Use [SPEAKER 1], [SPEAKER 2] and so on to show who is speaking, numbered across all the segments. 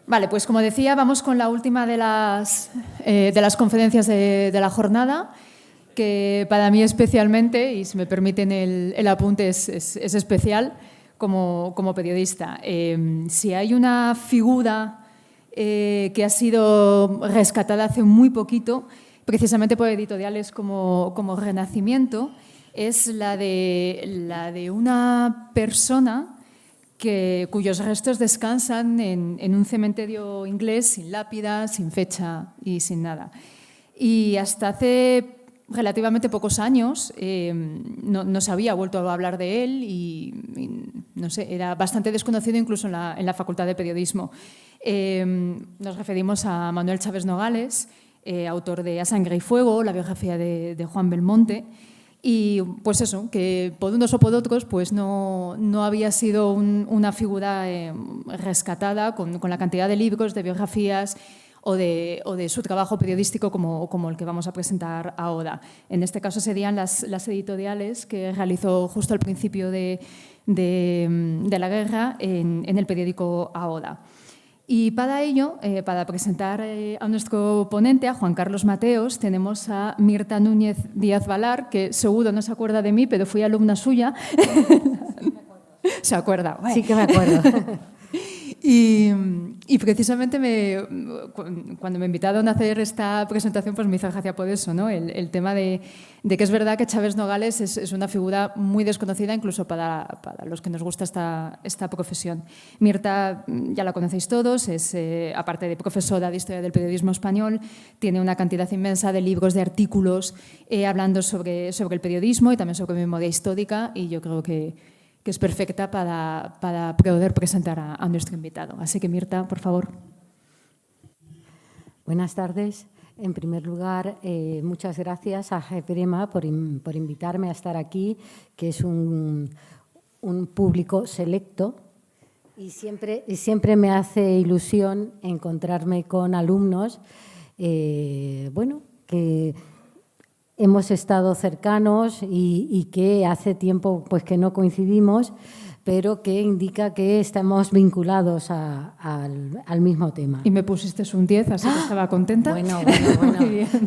[SPEAKER 1] Vale, pues como decía, vamos con la última de las conferencias de la jornada, que para mí especialmente, y si me permiten el apunte, es especial como periodista. Si hay una figura que ha sido rescatada hace muy poquito, precisamente por editoriales como Renacimiento, es la de una persona cuyos restos descansan en un cementerio inglés sin lápida, sin fecha y sin nada. Y hasta hace relativamente pocos años no se había vuelto a hablar de él y no sé, era bastante desconocido incluso en la Facultad de Periodismo. Nos referimos a Manuel Chaves Nogales, autor de A Sangre y Fuego, la biografía de Juan Belmonte. Y pues eso, que por unos o por otros pues no había sido una figura rescatada con la cantidad de libros, de biografías o de su trabajo periodístico como el que vamos a presentar ahora. En este caso serían las editoriales que realizó justo al principio de la guerra en el periódico Ahora. Y para ello, para presentar a nuestro ponente, a Juan Carlos Mateos, tenemos a Mirta Núñez Díaz Valar, que seguro no se acuerda de mí, pero fui alumna suya. ¿Se acuerda?
[SPEAKER 2] Sí que me acuerdo.
[SPEAKER 1] Y precisamente cuando me invitaron a hacer esta presentación, pues me hizo gracia por eso, ¿no? El tema de que es verdad que Chaves Nogales es una figura muy desconocida incluso para los que nos gusta esta profesión. Mirta, ya la conocéis todos, es, aparte de profesora de Historia del Periodismo Español, tiene una cantidad inmensa de libros, de artículos, hablando sobre el periodismo y también sobre memoria histórica, y yo creo que es perfecta para poder presentar a nuestro invitado. Así que, Mirta, por favor.
[SPEAKER 2] Buenas tardes. En primer lugar, muchas gracias a GEPREMA por invitarme a estar aquí, que es un público selecto, y siempre me hace ilusión encontrarme con alumnos que hemos estado cercanos y que hace tiempo pues, que no coincidimos, pero que indica que estamos vinculados al mismo tema.
[SPEAKER 1] Y me pusiste un 10, así que estaba contenta.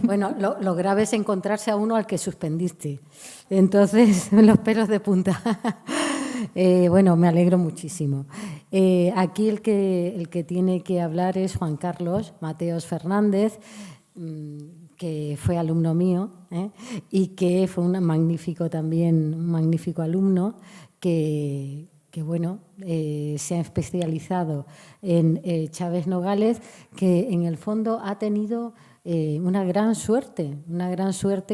[SPEAKER 2] Bueno, lo grave es encontrarse a uno al que suspendiste. Entonces, los pelos de punta. Me alegro muchísimo. Aquí el que tiene que hablar es Juan Carlos Mateos Fernández, que fue alumno mío y que fue un magnífico alumno que se ha especializado en Chaves Nogales, que en el fondo ha tenido una gran suerte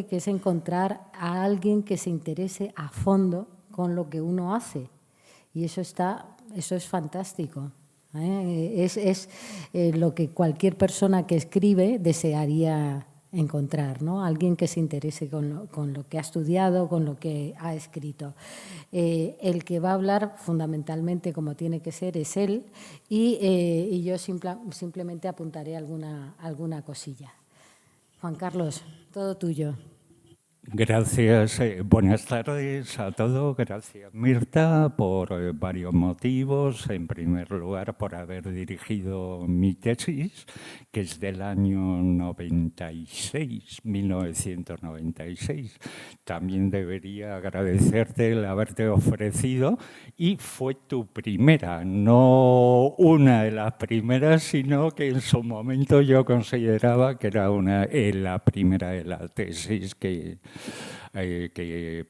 [SPEAKER 2] que es encontrar a alguien que se interese a fondo con lo que uno hace, y eso es fantástico. Es lo que cualquier persona que escribe desearía encontrar, ¿no? Alguien que se interese con lo que ha estudiado, con lo que ha escrito. El que va a hablar fundamentalmente, como tiene que ser, es él, y yo simplemente apuntaré alguna cosilla. Juan Carlos, todo tuyo.
[SPEAKER 3] Gracias, buenas tardes a todos. Gracias, Mirta, por varios motivos. En primer lugar, por haber dirigido mi tesis, que es del año 1996. También debería agradecerte el haberte ofrecido, y fue tu primera, no una de las primeras, sino que en su momento yo consideraba que era la primera de la tesis que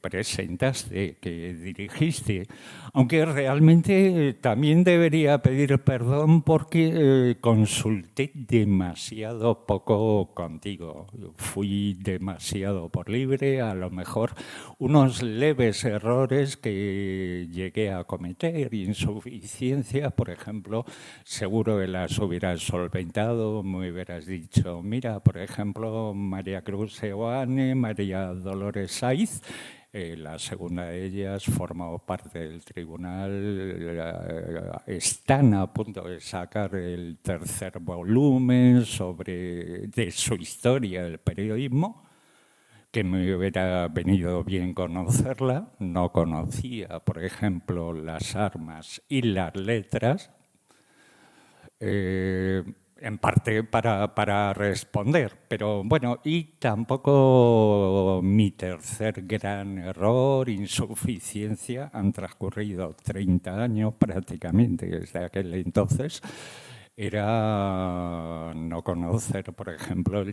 [SPEAKER 3] presentaste, que dirigiste, aunque realmente también debería pedir perdón porque consulté demasiado poco contigo. Fui demasiado por libre, a lo mejor unos leves errores que llegué a cometer, insuficiencias, por ejemplo, seguro que las hubieras solventado, me hubieras dicho, mira, por ejemplo, María Cruz Seoane, María Dolores Saiz, la segunda de ellas formó parte del tribunal, están a punto de sacar el tercer volumen de su historia del periodismo, que me hubiera venido bien conocerla. No conocía, por ejemplo, las armas y las letras. en parte para responder, pero bueno, y tampoco mi tercer gran error, insuficiencia, han transcurrido 30 años prácticamente desde aquel entonces, era no conocer, por ejemplo,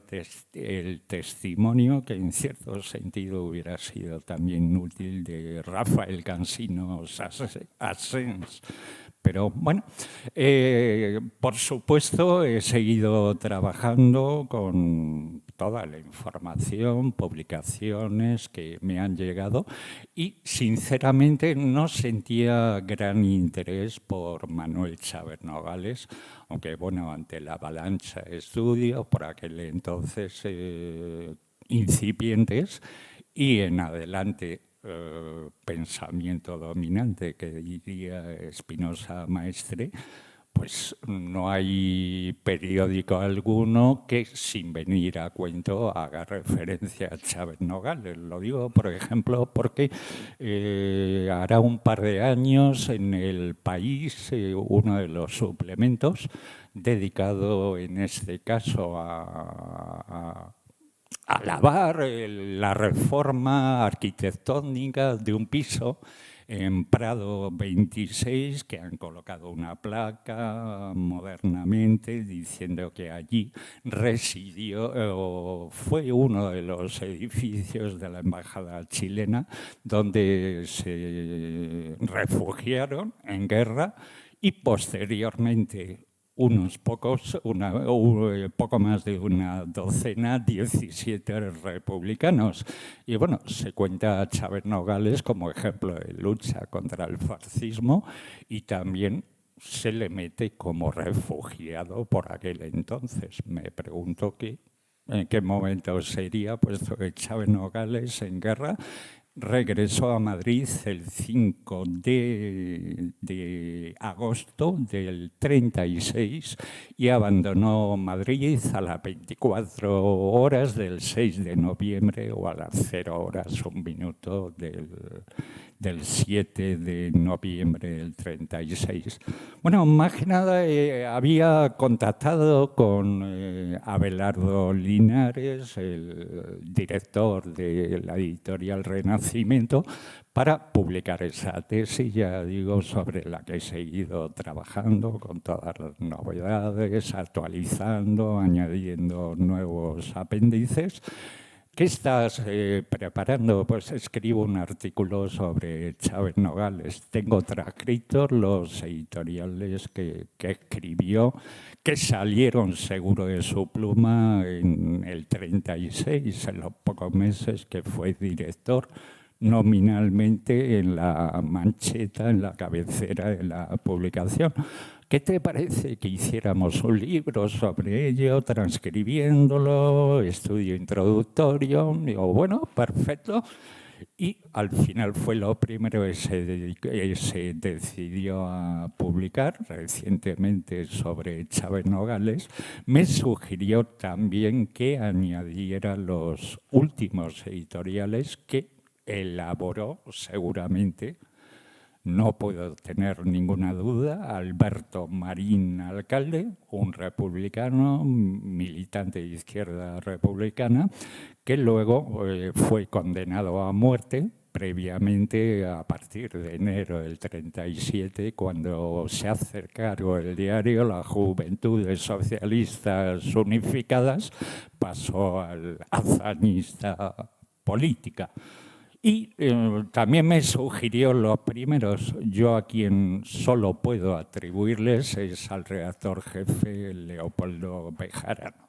[SPEAKER 3] el testimonio, que en cierto sentido hubiera sido también útil, de Rafael Cansino Assens. Pero bueno, por supuesto he seguido trabajando con toda la información, publicaciones que me han llegado y sinceramente no sentía gran interés por Manuel Chávez Nogales, aunque bueno, ante la avalancha de estudios por aquel entonces incipientes y en adelante pensamiento dominante, que diría Espinosa Maestre, pues no hay periódico alguno que, sin venir a cuento, haga referencia a Chávez Nogales. Lo digo, por ejemplo, porque hará un par de años en El País, uno de los suplementos, dedicado en este caso a alabar la reforma arquitectónica de un piso en Prado 26, que han colocado una placa modernamente diciendo que allí residió, fue uno de los edificios de la embajada chilena donde se refugiaron en guerra y posteriormente poco más de una docena, 17 republicanos. Y bueno, se cuenta a Chávez Nogales como ejemplo de lucha contra el fascismo y también se le mete como refugiado por aquel entonces. Me pregunto en qué momento sería, puesto que Chávez Nogales en guerra regresó a Madrid el 5 de agosto del 36 y abandonó Madrid a las 24 horas del 6 de noviembre o a las 0 horas, un minuto del 7 de noviembre del 36. Bueno, más que nada había contactado con Abelardo Linares, el director de la editorial Renacimiento, para publicar esa tesis, ya digo, sobre la que he seguido trabajando con todas las novedades, actualizando, añadiendo nuevos apéndices. ¿Qué estás preparando? Pues escribo un artículo sobre Chávez Nogales. Tengo transcritos los editoriales que escribió, que salieron seguro de su pluma en el 36, en los pocos meses que fue director, nominalmente en la mancheta, en la cabecera de la publicación. ¿Qué te parece que hiciéramos un libro sobre ello, transcribiéndolo, estudio introductorio? Digo, bueno, perfecto. Y al final fue lo primero que se decidió a publicar recientemente sobre Chávez Nogales. Me sugirió también que añadiera los últimos editoriales que elaboró seguramente, no puedo tener ninguna duda, Alberto Marín Alcalde, un republicano, militante de izquierda republicana, que luego fue condenado a muerte previamente a partir de enero del 37, cuando se hace cargo el diario La Juventudes Socialistas Unificadas, pasó al hazañista política. Y también me sugirió los primeros, yo a quien solo puedo atribuirles es al redactor jefe Leopoldo Bejarano.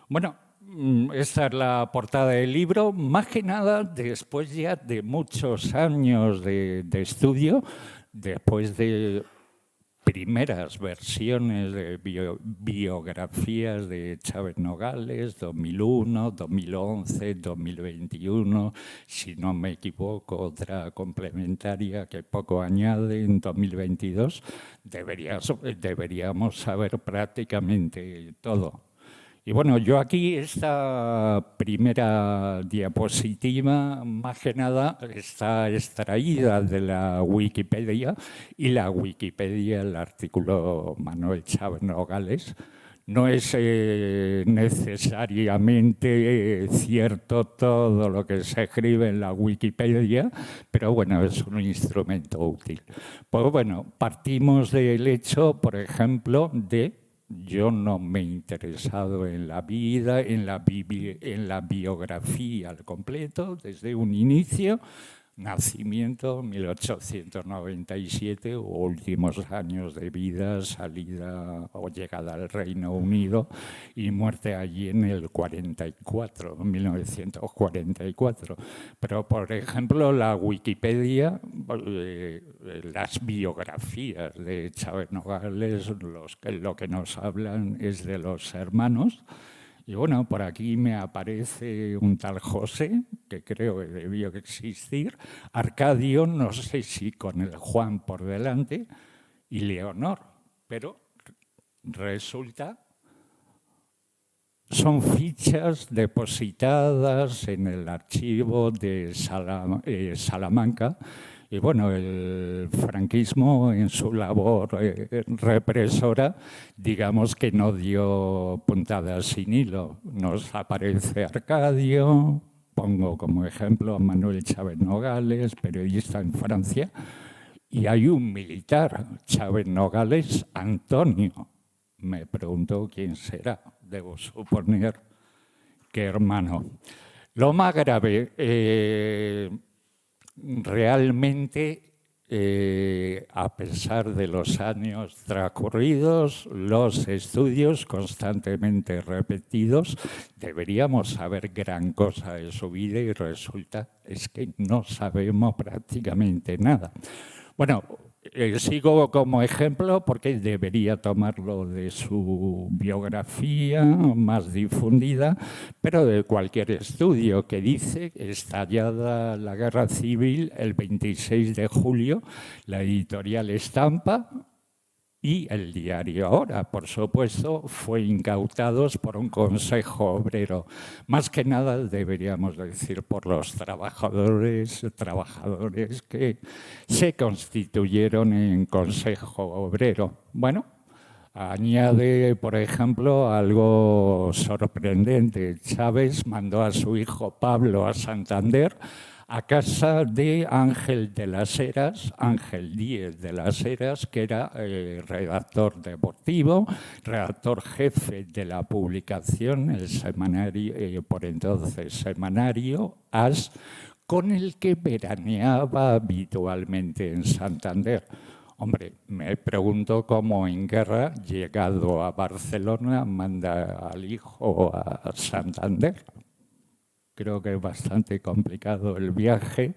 [SPEAKER 3] Bueno, esta es la portada del libro, más que nada después ya de muchos años de estudio, después de primeras versiones de biografías de Chávez Nogales, 2001, 2011, 2021, si no me equivoco, otra complementaria que poco añade en 2022, deberíamos saber prácticamente todo. Y bueno, yo aquí esta primera diapositiva, más que nada, está extraída de la Wikipedia, y la Wikipedia, el artículo Manuel Chávez Nogales, no es necesariamente cierto todo lo que se escribe en la Wikipedia, pero bueno, es un instrumento útil. Pues bueno, partimos del hecho, por ejemplo, de yo no me he interesado en la vida, en la biografía al completo, desde un inicio. Nacimiento, 1897, últimos años de vida, salida o llegada al Reino Unido y muerte allí en el 44, 1944. Pero, por ejemplo, la Wikipedia, las biografías de Chávez Nogales, lo que nos hablan es de los hermanos. Y bueno, por aquí me aparece un tal José, que creo que debió existir, Arcadio, no sé si con el Juan por delante, y Leonor, pero resulta, son fichas depositadas en el archivo de Salamanca. Y bueno, el franquismo en su labor represora, digamos que no dio puntadas sin hilo. Nos aparece Arcadio, pongo como ejemplo a Manuel Chávez Nogales, periodista en Francia, y hay un militar, Chávez Nogales Antonio. Me pregunto quién será, debo suponer que hermano. Lo más grave, realmente, a pesar de los años transcurridos, los estudios constantemente repetidos, deberíamos saber gran cosa de su vida y resulta es que no sabemos prácticamente nada. Bueno, sigo como ejemplo porque debería tomarlo de su biografía más difundida, pero de cualquier estudio que dice que estallada la guerra civil el 26 de julio, la editorial Estampa y el diario Ahora, por supuesto, fue incautados por un consejo obrero. Más que nada deberíamos decir por los trabajadores que se constituyeron en consejo obrero. Bueno, añade, por ejemplo, algo sorprendente. Chávez mandó a su hijo Pablo a Santander a casa de Ángel de las Heras, Ángel Díez de las Heras, que era redactor deportivo, redactor jefe de la publicación, el semanario, por entonces semanario As, con el que veraneaba habitualmente en Santander. Hombre, me pregunto cómo en guerra, llegado a Barcelona, manda al hijo a Santander. Creo que es bastante complicado el viaje.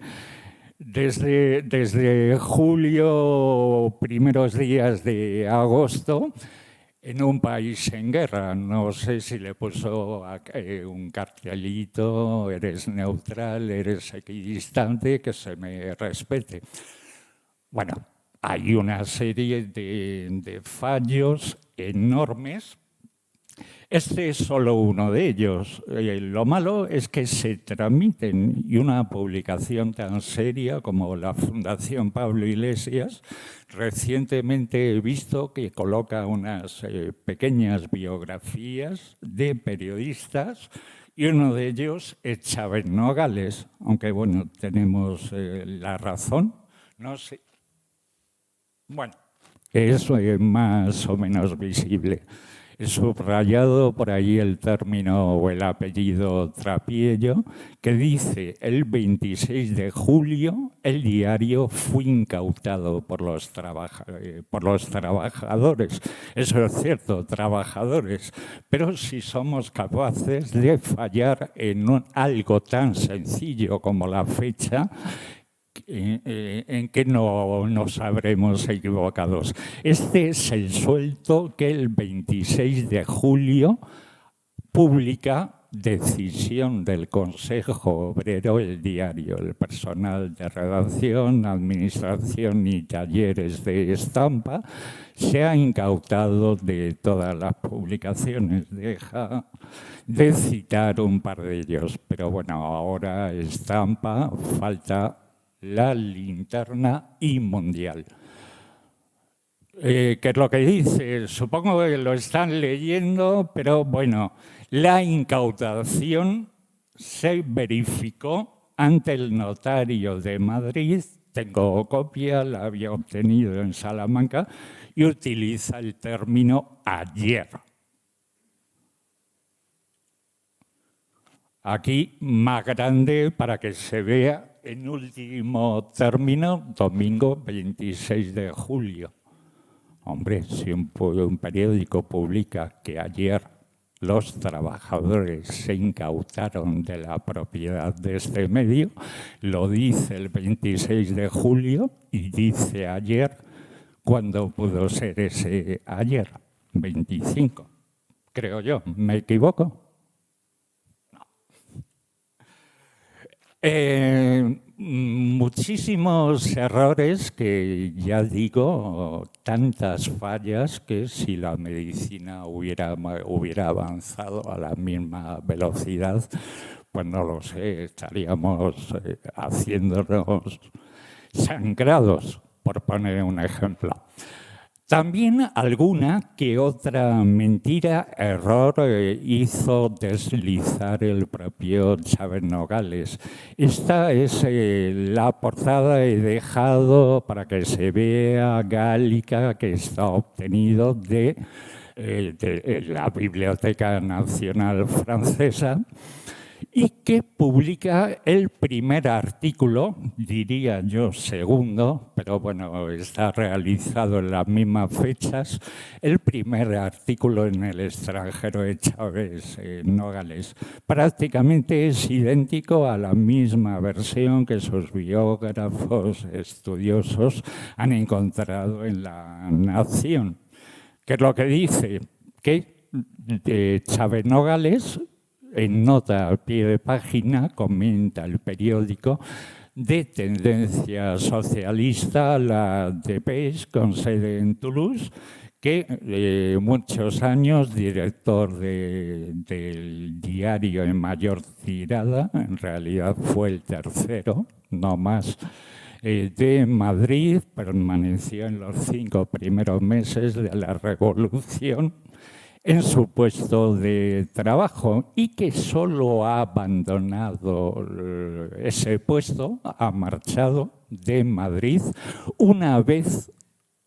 [SPEAKER 3] Desde julio, primeros días de agosto, en un país en guerra. No sé si le puso un cartelito, eres neutral, eres equidistante, que se me respete. Bueno, hay una serie de fallos enormes. Este es solo uno de ellos. Lo malo es que se tramiten, y una publicación tan seria como la Fundación Pablo Iglesias, recientemente he visto que coloca unas pequeñas biografías de periodistas, y uno de ellos es Chávez Nogales, aunque bueno, tenemos la razón, no sé. Bueno, eso es más o menos visible. He subrayado por ahí el término o el apellido Trapiello, que dice: el 26 de julio el diario fue incautado por los trabajadores. Eso es cierto, trabajadores. Pero si somos capaces de fallar en algo tan sencillo como la fecha, en que no nos habremos equivocado. Este es el sueldo que el 26 de julio publica decisión del Consejo Obrero, el diario, el personal de redacción, administración y talleres de estampa, se ha incautado de todas las publicaciones. Deja de citar un par de ellos, pero bueno, ahora estampa, falta La Linterna y Mundial. ¿Qué es lo que dice? Supongo que lo están leyendo, pero bueno, la incautación se verificó ante el notario de Madrid. Tengo copia, la había obtenido en Salamanca y utiliza el término ayer. Aquí más grande para que se vea en último término, domingo 26 de julio. Hombre, si un periódico publica que ayer los trabajadores se incautaron de la propiedad de este medio, lo dice el 26 de julio y dice ayer, ¿cuándo pudo ser ese ayer? 25, creo yo. ¿Me equivoco? Muchísimos errores que, ya digo, tantas fallas que si la medicina hubiera avanzado a la misma velocidad, pues no lo sé, estaríamos haciéndonos sangrados, por poner un ejemplo. También alguna que otra mentira, error hizo deslizar el propio Chávez Nogales. Esta es la portada, he dejado para que se vea gálica, que está obtenido de la Biblioteca Nacional Francesa, y que publica el primer artículo, diría yo segundo, pero bueno, está realizado en las mismas fechas, el primer artículo en El Extranjero de Chávez Nogales. Prácticamente es idéntico a la misma versión que sus biógrafos estudiosos han encontrado en La Nación. ¿Qué es lo que dice? Que Chávez Nogales, en nota al pie de página, comenta el periódico, de tendencia socialista, la DPES, con sede en Toulouse, que muchos años director del diario en mayor tirada, en realidad fue el tercero, no más, de Madrid, permaneció en los 5 primeros meses de la Revolución en su puesto de trabajo y que solo ha abandonado ese puesto, ha marchado de Madrid una vez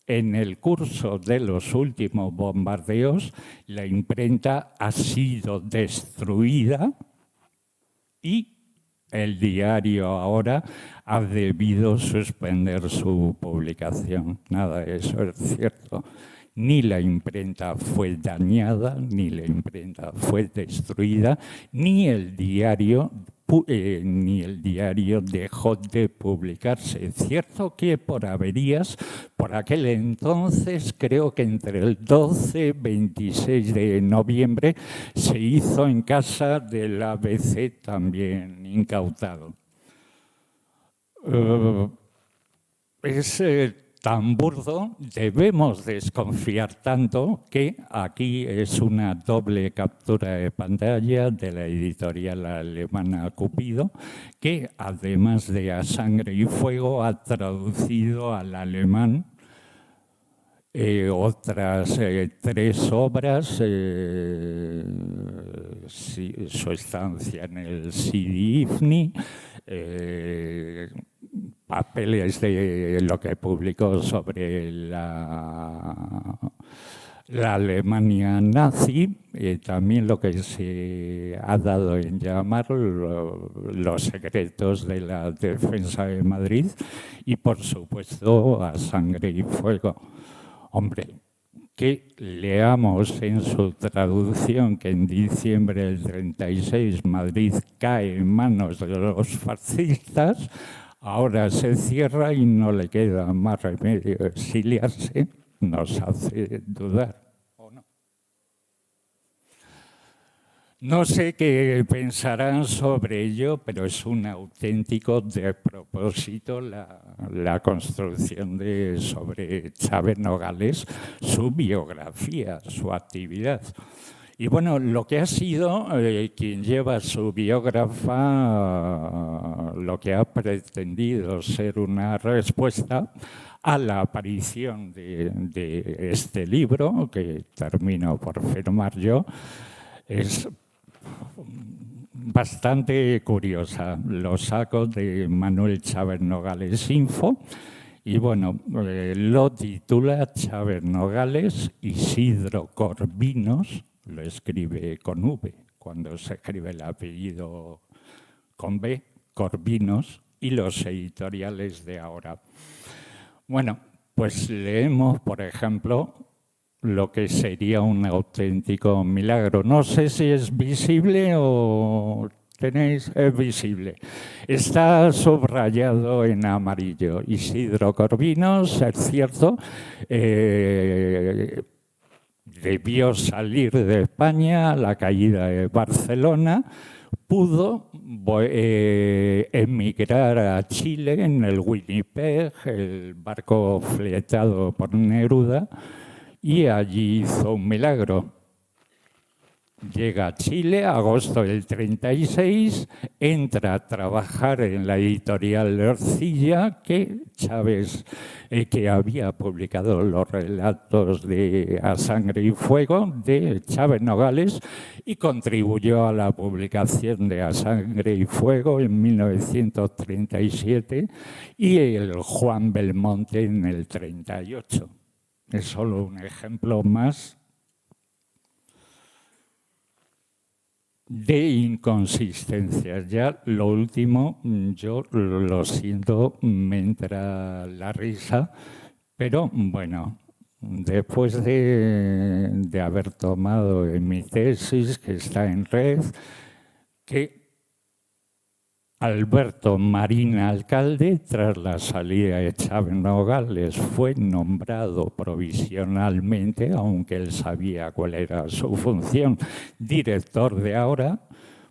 [SPEAKER 3] en el curso de los últimos bombardeos. La imprenta ha sido destruida y el diario ahora ha debido suspender su publicación. Nada de eso es cierto. Ni la imprenta fue dañada, ni la imprenta fue destruida, ni el diario dejó de publicarse. Es cierto que por averías, por aquel entonces, creo que entre el 12 y 26 de noviembre, se hizo en casa del ABC también incautado. Es tan burdo, debemos desconfiar tanto, que aquí es una doble captura de pantalla de la editorial alemana Cupido, que además de A Sangre y Fuego ha traducido al alemán otras 3 obras, su estancia en el Sidi Ifni, papeles de lo que publicó sobre la Alemania nazi, también lo que se ha dado en llamar los secretos de la defensa de Madrid y, por supuesto, A Sangre y Fuego. Hombre, que leamos en su traducción que en diciembre del 36 Madrid cae en manos de los fascistas, ahora se cierra y no le queda más remedio exiliarse, nos hace dudar, ¿o no? No sé qué pensarán sobre ello, pero es un auténtico despropósito la construcción sobre Chávez Nogales, su biografía, su actividad. Y bueno, lo que ha sido quien lleva su biógrafa, lo que ha pretendido ser una respuesta a la aparición de este libro, que termino por firmar yo, es bastante curiosa. Lo saco de Manuel Chávez Nogales Info y bueno, lo titula Chávez Nogales, Isidro Corvinos, lo escribe con V, cuando se escribe el apellido con B, Corvinos, y los editoriales de ahora. Bueno, pues leemos, por ejemplo, lo que sería un auténtico milagro. No sé si es visible o tenéis, es visible. Está subrayado en amarillo. Isidro Corvinos, es cierto, debió salir de España a la caída de Barcelona, pudo emigrar a Chile en el Winnipeg, el barco fletado por Neruda, y allí hizo un milagro. Llega a Chile, agosto del 36, entra a trabajar en la editorial de Ercilla, que Chávez, que había publicado los relatos de A Sangre y Fuego de Chávez Nogales, y contribuyó a la publicación de A Sangre y Fuego en 1937 y el Juan Belmonte en el 38. Es solo un ejemplo más de inconsistencias. Ya lo último, yo lo siento, me entra la risa, pero bueno, después de haber tomado en mi tesis, que está en red, que Alberto Marín Alcalde, tras la salida de Chávez Nogales, fue nombrado provisionalmente, aunque él sabía cuál era su función, director de Ahora,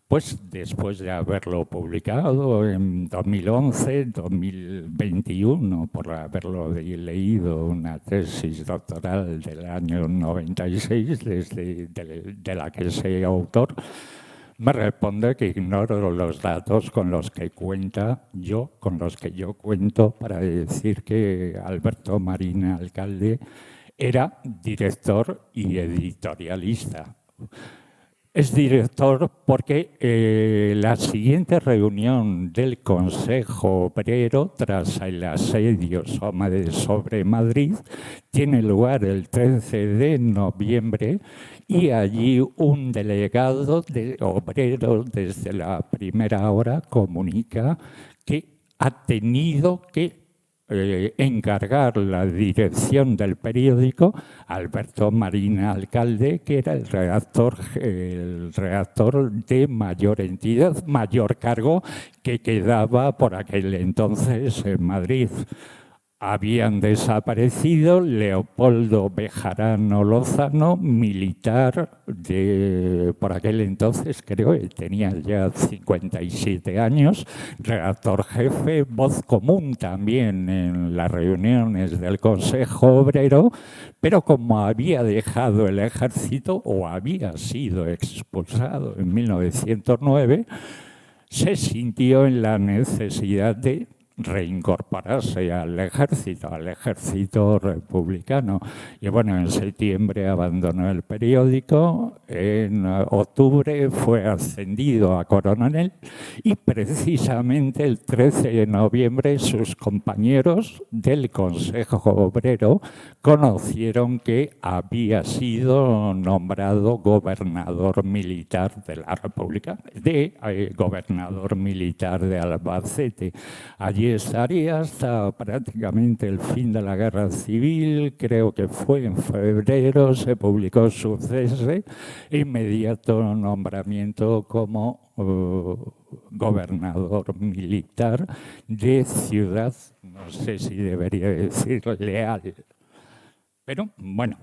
[SPEAKER 3] pues después de haberlo publicado en 2011, 2021, por haberlo leído una tesis doctoral del año 96, de la que soy autor, me responde que ignoro los datos con los que yo cuento para decir que Alberto Marín Alcalde era director y editorialista. Es director porque la siguiente reunión del Consejo Obrero, tras el asedio sobre Madrid, tiene lugar el 13 de noviembre y allí un delegado de obreros desde la primera hora comunica que ha tenido que encargar la dirección del periódico a Alberto Marín Alcalde, que era el redactor de mayor entidad, mayor cargo que quedaba por aquel entonces en Madrid. Habían desaparecido Leopoldo Bejarano Lozano, militar por aquel entonces, creo que tenía ya 57 años, redactor jefe, voz común también en las reuniones del Consejo Obrero, pero como había dejado el ejército o había sido expulsado en 1909, se sintió en la necesidad de reincorporarse al ejército republicano. Y bueno, en septiembre abandonó el periódico, en octubre fue ascendido a coronel y precisamente el 13 de noviembre sus compañeros del Consejo Obrero conocieron que había sido nombrado gobernador militar de la República, gobernador militar de Albacete. Allí estaría hasta prácticamente el fin de la Guerra Civil, creo que fue en febrero, se publicó su cese, inmediato nombramiento como gobernador militar de Ciudad, no sé si debería decir Leal, pero bueno.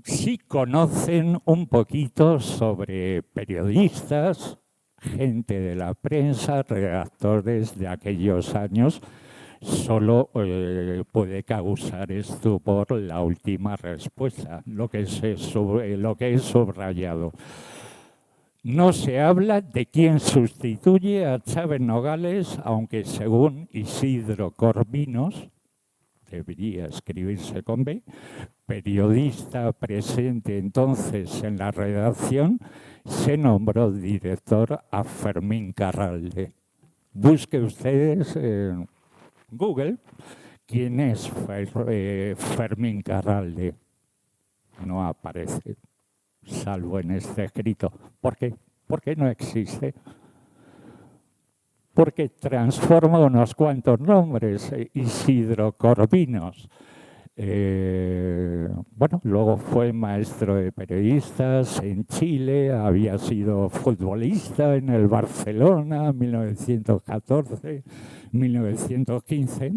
[SPEAKER 3] sí conocen un poquito sobre periodistas, gente de la prensa, redactores de aquellos años, solo puede causar estupor la última respuesta, lo que he subrayado. No se habla de quién sustituye a Chávez Nogales, aunque según Isidro Corvinos, debería escribirse con B, periodista presente entonces en la redacción, se nombró director a Fermín Carralde. Busque ustedes en Google quién es Fermín Carralde. No aparece, salvo en este escrito. ¿Por qué? Porque no existe. Porque transforma unos cuantos nombres. Isidro Corvinos. Bueno, luego fue maestro de periodistas en Chile, había sido futbolista en el Barcelona, 1914, 1915.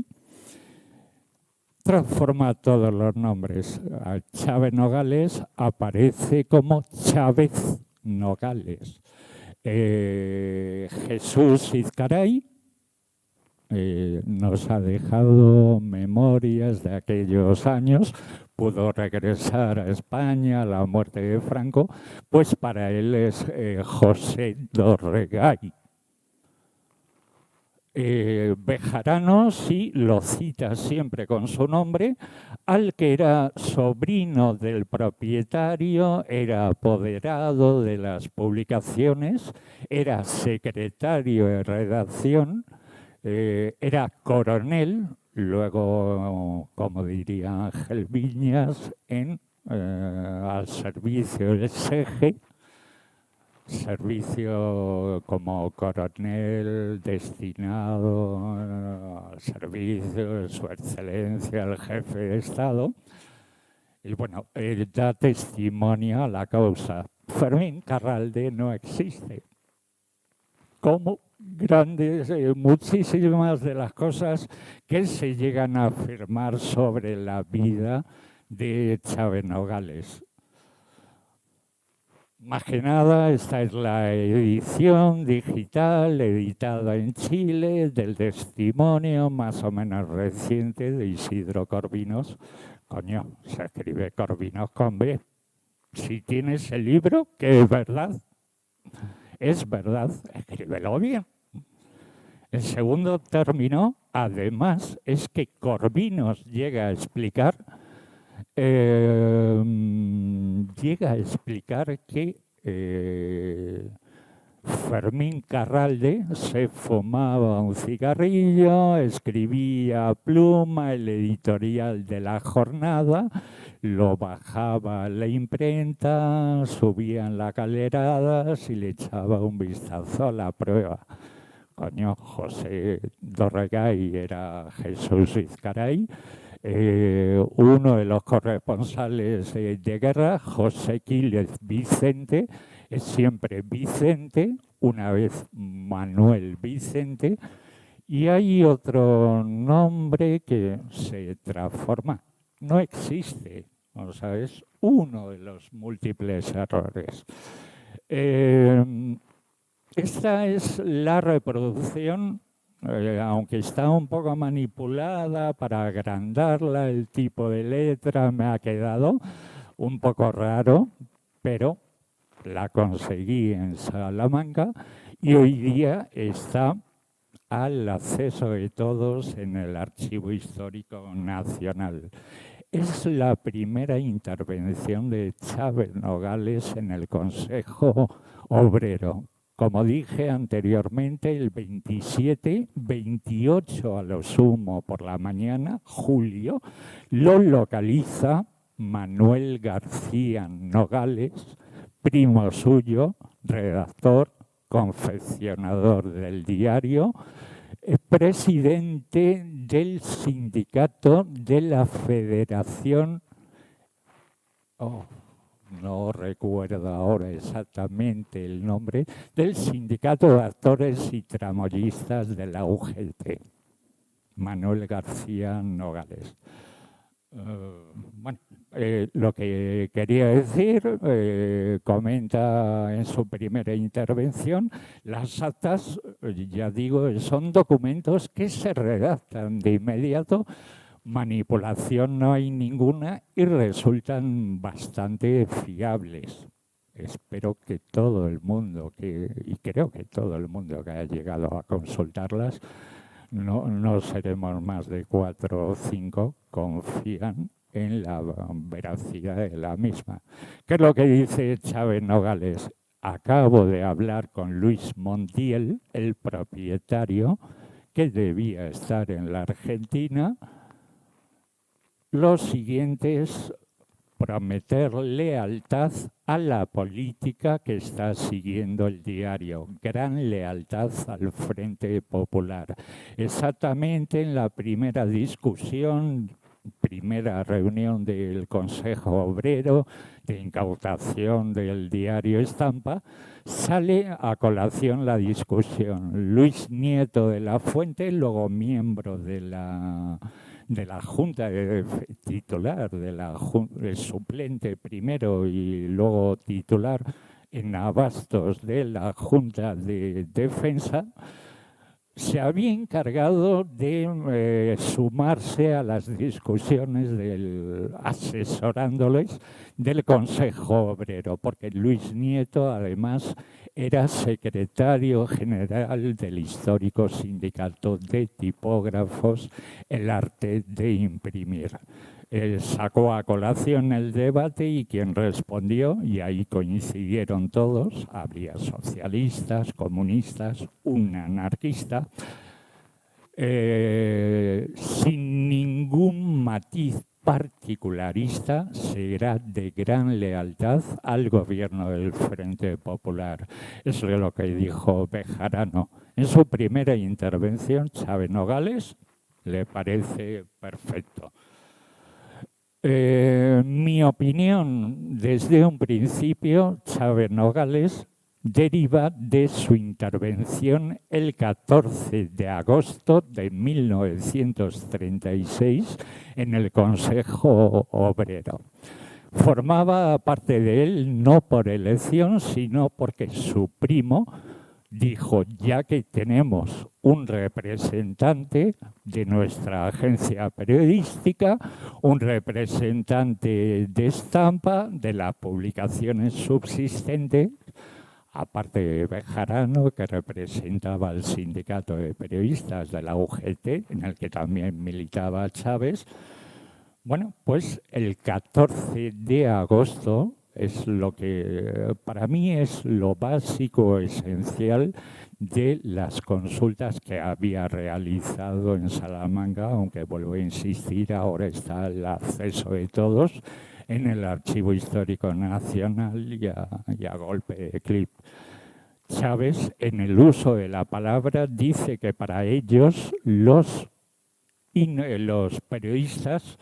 [SPEAKER 3] Transforma todos los nombres. A Chávez Nogales aparece como Chávez Nogales. Jesús Izcaray nos ha dejado memorias de aquellos años, pudo regresar a España a la muerte de Franco, pues para él es José Dorregay. Bejarano sí lo cita siempre con su nombre, al que era sobrino del propietario, era apoderado de las publicaciones, era secretario de redacción, era coronel, luego, como diría Ángel Viñas, al servicio del SEGE, servicio como coronel destinado al servicio de su excelencia, el jefe de Estado. Y bueno, él da testimonio a la causa. Fermín Carralde no existe. Como grandes, muchísimas de las cosas que se llegan a afirmar sobre la vida de Chávez Nogales. Más que nada, esta es la edición digital editada en Chile del testimonio más o menos reciente de Isidro Corvinos. Coño, se escribe Corvinos con B. Si tienes el libro, que es verdad, escríbelo bien. El segundo término, además, es que Corvinos llega a explicar que Fermín Carralde se fumaba un cigarrillo, escribía a pluma el editorial de La Jornada, lo bajaba a la imprenta, subía en la calerada y le echaba un vistazo a la prueba. Coño, José Dorregay era Jesús Izcaray. Uno de los corresponsales de guerra, José Quílez Vicente, es siempre Vicente, una vez Manuel Vicente, y hay otro nombre que se transforma. No existe, o sea, es uno de los múltiples errores. Esta es la reproducción. Aunque está un poco manipulada para agrandarla, el tipo de letra me ha quedado un poco raro, pero la conseguí en Salamanca y hoy día está al acceso de todos en el Archivo Histórico Nacional. Es la primera intervención de Chávez Nogales en el Consejo Obrero. Como dije anteriormente, el 27, 28 a lo sumo por la mañana, julio, lo localiza Manuel García Nogales, primo suyo, redactor, confeccionador del diario, presidente del sindicato de la Federación. No recuerdo ahora exactamente el nombre, del Sindicato de Actores y Tramoyistas de la UGT, Manuel García Nogales. Bueno, lo que quería decir, comenta en su primera intervención, las actas, ya digo, son documentos que se redactan de inmediato, manipulación no hay ninguna y resultan bastante fiables. Espero que todo el mundo, y creo que todo el mundo que haya llegado a consultarlas, no seremos más de 4 o 5, confían en la veracidad de la misma. ¿Qué es lo que dice Chávez Nogales? Acabo de hablar con Luis Montiel, el propietario, que debía estar en la Argentina. Lo siguiente es prometer lealtad a la política que está siguiendo el diario. Gran lealtad al Frente Popular. Exactamente en la primera discusión, primera reunión del Consejo Obrero de incautación del diario Estampa, sale a colación la discusión. Luis Nieto de la Fuente, luego miembro de la Junta titular, el suplente primero y luego titular en Abastos de la Junta de Defensa, se había encargado de sumarse a las discusiones asesorándoles del Consejo Obrero, porque Luis Nieto además era secretario general del histórico sindicato de tipógrafos El Arte de Imprimir. Sacó a colación el debate y quien respondió, y ahí coincidieron todos, había socialistas, comunistas, un anarquista, sin ningún matiz particularista, será de gran lealtad al gobierno del Frente Popular. Eso es lo que dijo Bejarano. En su primera intervención, Chávez Nogales le parece perfecto. Mi opinión, desde un principio, Chávez Nogales deriva de su intervención el 14 de agosto de 1936 en el Consejo Obrero. Formaba parte de él no por elección, sino porque su primo dijo, ya que tenemos un representante de nuestra agencia periodística, un representante de Estampa, de las publicaciones subsistentes, aparte de Bejarano, que representaba al sindicato de periodistas de la UGT, en el que también militaba Chávez. Bueno, pues el 14 de agosto es lo que para mí es lo básico, esencial de las consultas que había realizado en Salamanca, aunque vuelvo a insistir, ahora está el acceso de todos en el Archivo Histórico Nacional y a golpe de clip. Chávez, en el uso de la palabra, dice que para ellos los periodistas,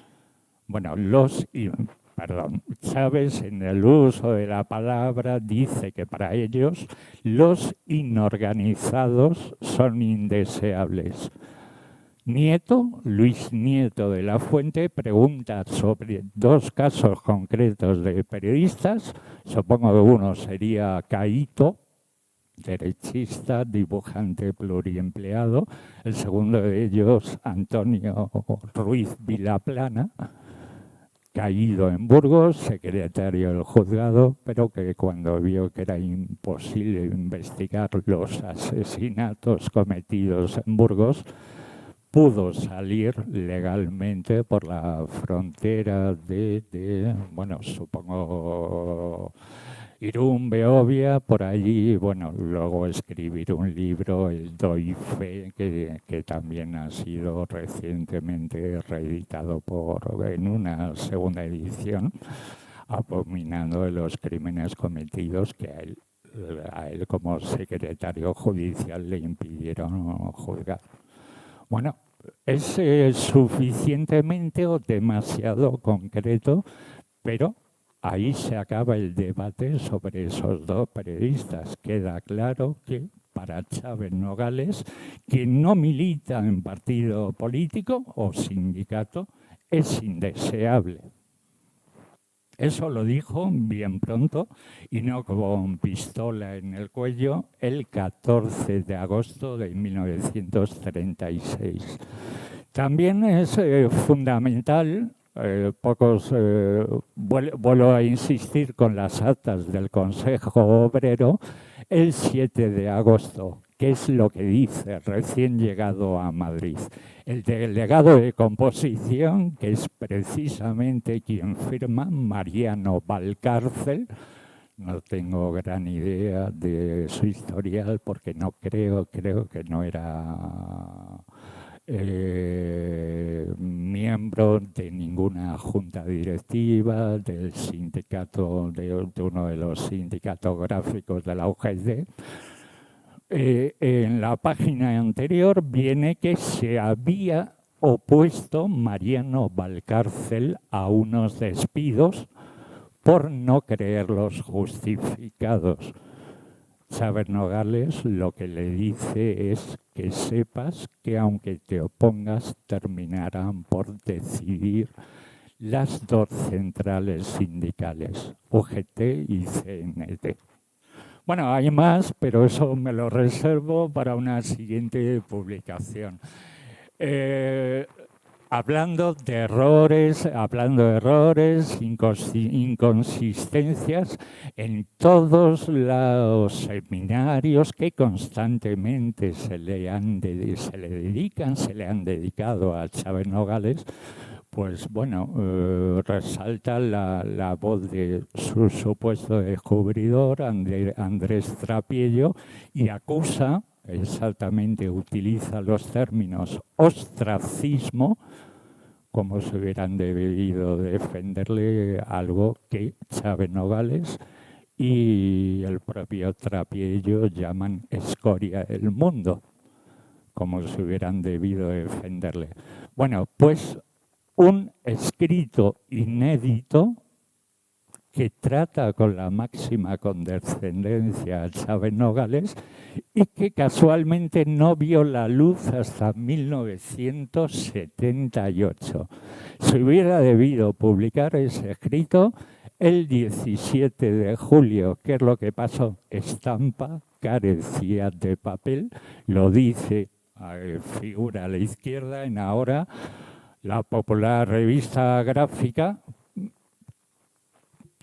[SPEAKER 3] Chávez, en el uso de la palabra, dice que para ellos los inorganizados son indeseables. Luis Nieto de la Fuente, pregunta sobre 2 casos concretos de periodistas. Supongo que uno sería Caíto, derechista, dibujante pluriempleado. El segundo de ellos, Antonio Ruiz Vilaplana, caído en Burgos, secretario del juzgado, pero que cuando vio que era imposible investigar los asesinatos cometidos en Burgos, pudo salir legalmente por la frontera supongo, Irún, Beovia, por allí, luego escribir un libro, el Doy Fe, que también ha sido recientemente reeditado en una segunda edición, abominando de los crímenes cometidos que a él como secretario judicial le impidieron juzgar. Bueno, es suficientemente o demasiado concreto, pero ahí se acaba el debate sobre esos 2 periodistas. Queda claro que para Chávez Nogales, que no milita en partido político o sindicato, es indeseable. Eso lo dijo bien pronto y no con pistola en el cuello el 14 de agosto de 1936. También es fundamental, vuelvo a insistir con las actas del Consejo Obrero, el 7 de agosto, que es lo que dice recién llegado a Madrid. El delegado de composición, que es precisamente quien firma, Mariano Valcárcel. No tengo gran idea de su historial porque no creo que no era miembro de ninguna junta directiva del sindicato, de uno de los sindicatos gráficos de la UGT. En la página anterior viene que se había opuesto Mariano Valcárcel a unos despidos por no creerlos justificados. Chávez Nogales lo que le dice es que sepas que aunque te opongas terminarán por decidir las dos centrales sindicales, UGT y CNT. Bueno, hay más, pero eso me lo reservo para una siguiente publicación. Hablando de errores, inconsistencias en todos los seminarios que constantemente se le han dedicado a Chávez Nogales, pues bueno, resalta la voz de su supuesto descubridor, Andrés Trapiello, y acusa, exactamente utiliza los términos ostracismo, como si hubieran debido defenderle algo que Chávez Nogales y el propio Trapiello llaman escoria del mundo, como si hubieran debido defenderle. Bueno, pues un escrito inédito que trata con la máxima condescendencia a Chávez Nogales y que casualmente no vio la luz hasta 1978. Se hubiera debido publicar ese escrito el 17 de julio. ¿Qué es lo que pasó? Estampa carecía de papel, lo dice, figura a la izquierda en ahora, la popular revista gráfica,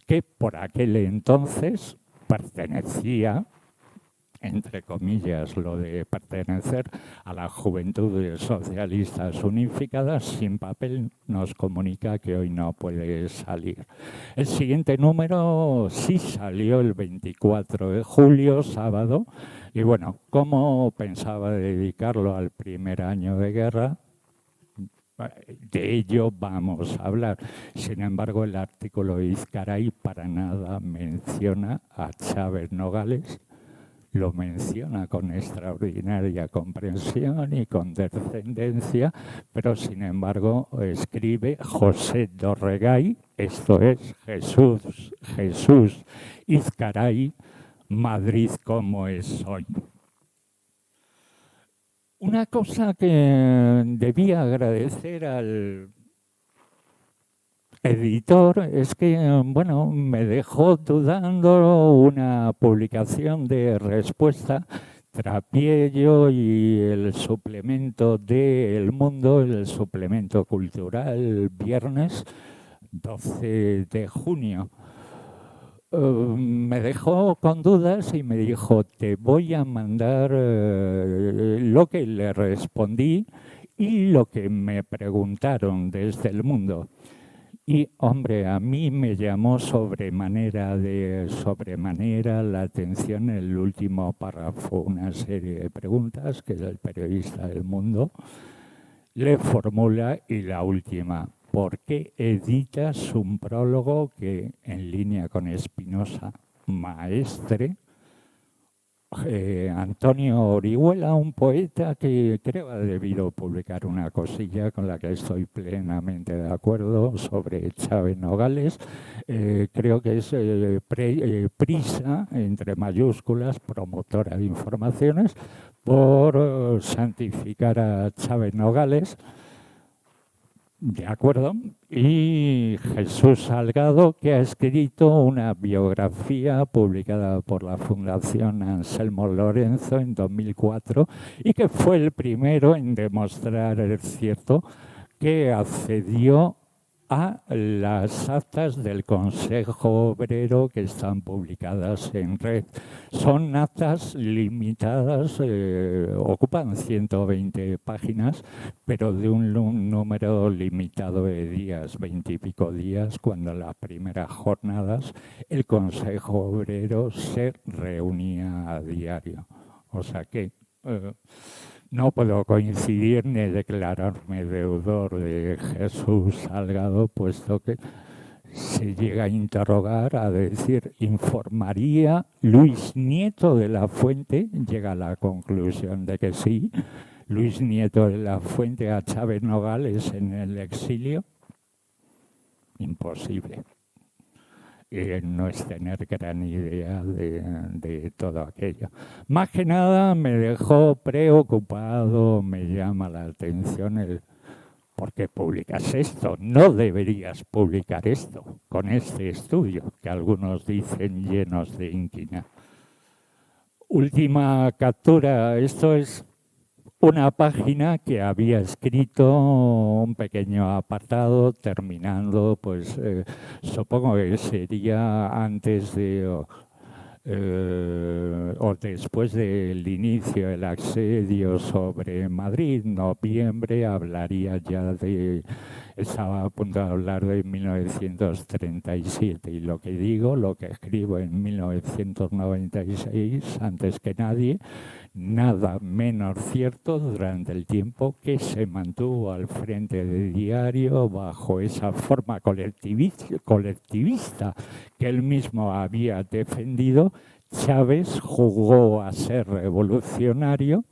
[SPEAKER 3] que por aquel entonces pertenecía, entre comillas, lo de pertenecer a la Juventudes Socialistas Unificadas, sin papel, nos comunica que hoy no puede salir. El siguiente número sí salió el 24 de julio, sábado, y bueno, ¿cómo pensaba dedicarlo al primer año de guerra? De ello vamos a hablar. Sin embargo, el artículo de Izcaray para nada menciona a Chávez Nogales, lo menciona con extraordinaria comprensión y condescendencia, pero sin embargo escribe José Dorregay, esto es Jesús Izcaray, Madrid como es hoy. Una cosa que debía agradecer al editor es que, bueno, me dejó dudando una publicación de respuesta, Trapiello y el suplemento de El Mundo, el suplemento cultural, viernes 12 de junio. Me dejó con dudas y me dijo, te voy a mandar lo que le respondí y lo que me preguntaron desde El Mundo. Y, hombre, a mí me llamó sobremanera la atención el último párrafo, una serie de preguntas que el periodista del Mundo le formula y la última. ¿Por qué editas un prólogo que, en línea con Espinosa, maestre? Antonio Orihuela, un poeta que creo ha debido publicar una cosilla con la que estoy plenamente de acuerdo sobre Chávez Nogales. Creo que es Prisa, entre mayúsculas, promotora de informaciones, por santificar a Chávez Nogales. De acuerdo. Y Jesús Salgado, que ha escrito una biografía publicada por la Fundación Anselmo Lorenzo en 2004 y que fue el primero en demostrar, es cierto, que accedió a las actas del Consejo Obrero que están publicadas en red. Son actas limitadas, ocupan 120 páginas, pero de un número limitado de días, 20 y pico días, cuando en las primeras jornadas el Consejo Obrero se reunía a diario. O sea que no puedo coincidir ni declararme deudor de Jesús Salgado, puesto que se llega a interrogar, a decir, ¿informaría Luis Nieto de la Fuente? Llega a la conclusión de que sí. Luis Nieto de la Fuente a Chávez Nogales en el exilio. Imposible. No es tener gran idea de todo aquello. Más que nada me dejó preocupado, me llama la atención el ¿por qué publicas esto? No deberías publicar esto con este estudio, que algunos dicen llenos de inquina. Última captura, esto es una página que había escrito un pequeño apartado terminando, pues supongo que sería antes de o después del inicio del asedio sobre Madrid, noviembre, hablaría ya de, estaba a punto de hablar de 1937 y lo que digo, lo que escribo en 1996, antes que nadie, nada menos cierto durante el tiempo que se mantuvo al frente del diario bajo esa forma colectivista que él mismo había defendido. Chávez jugó a ser revolucionario,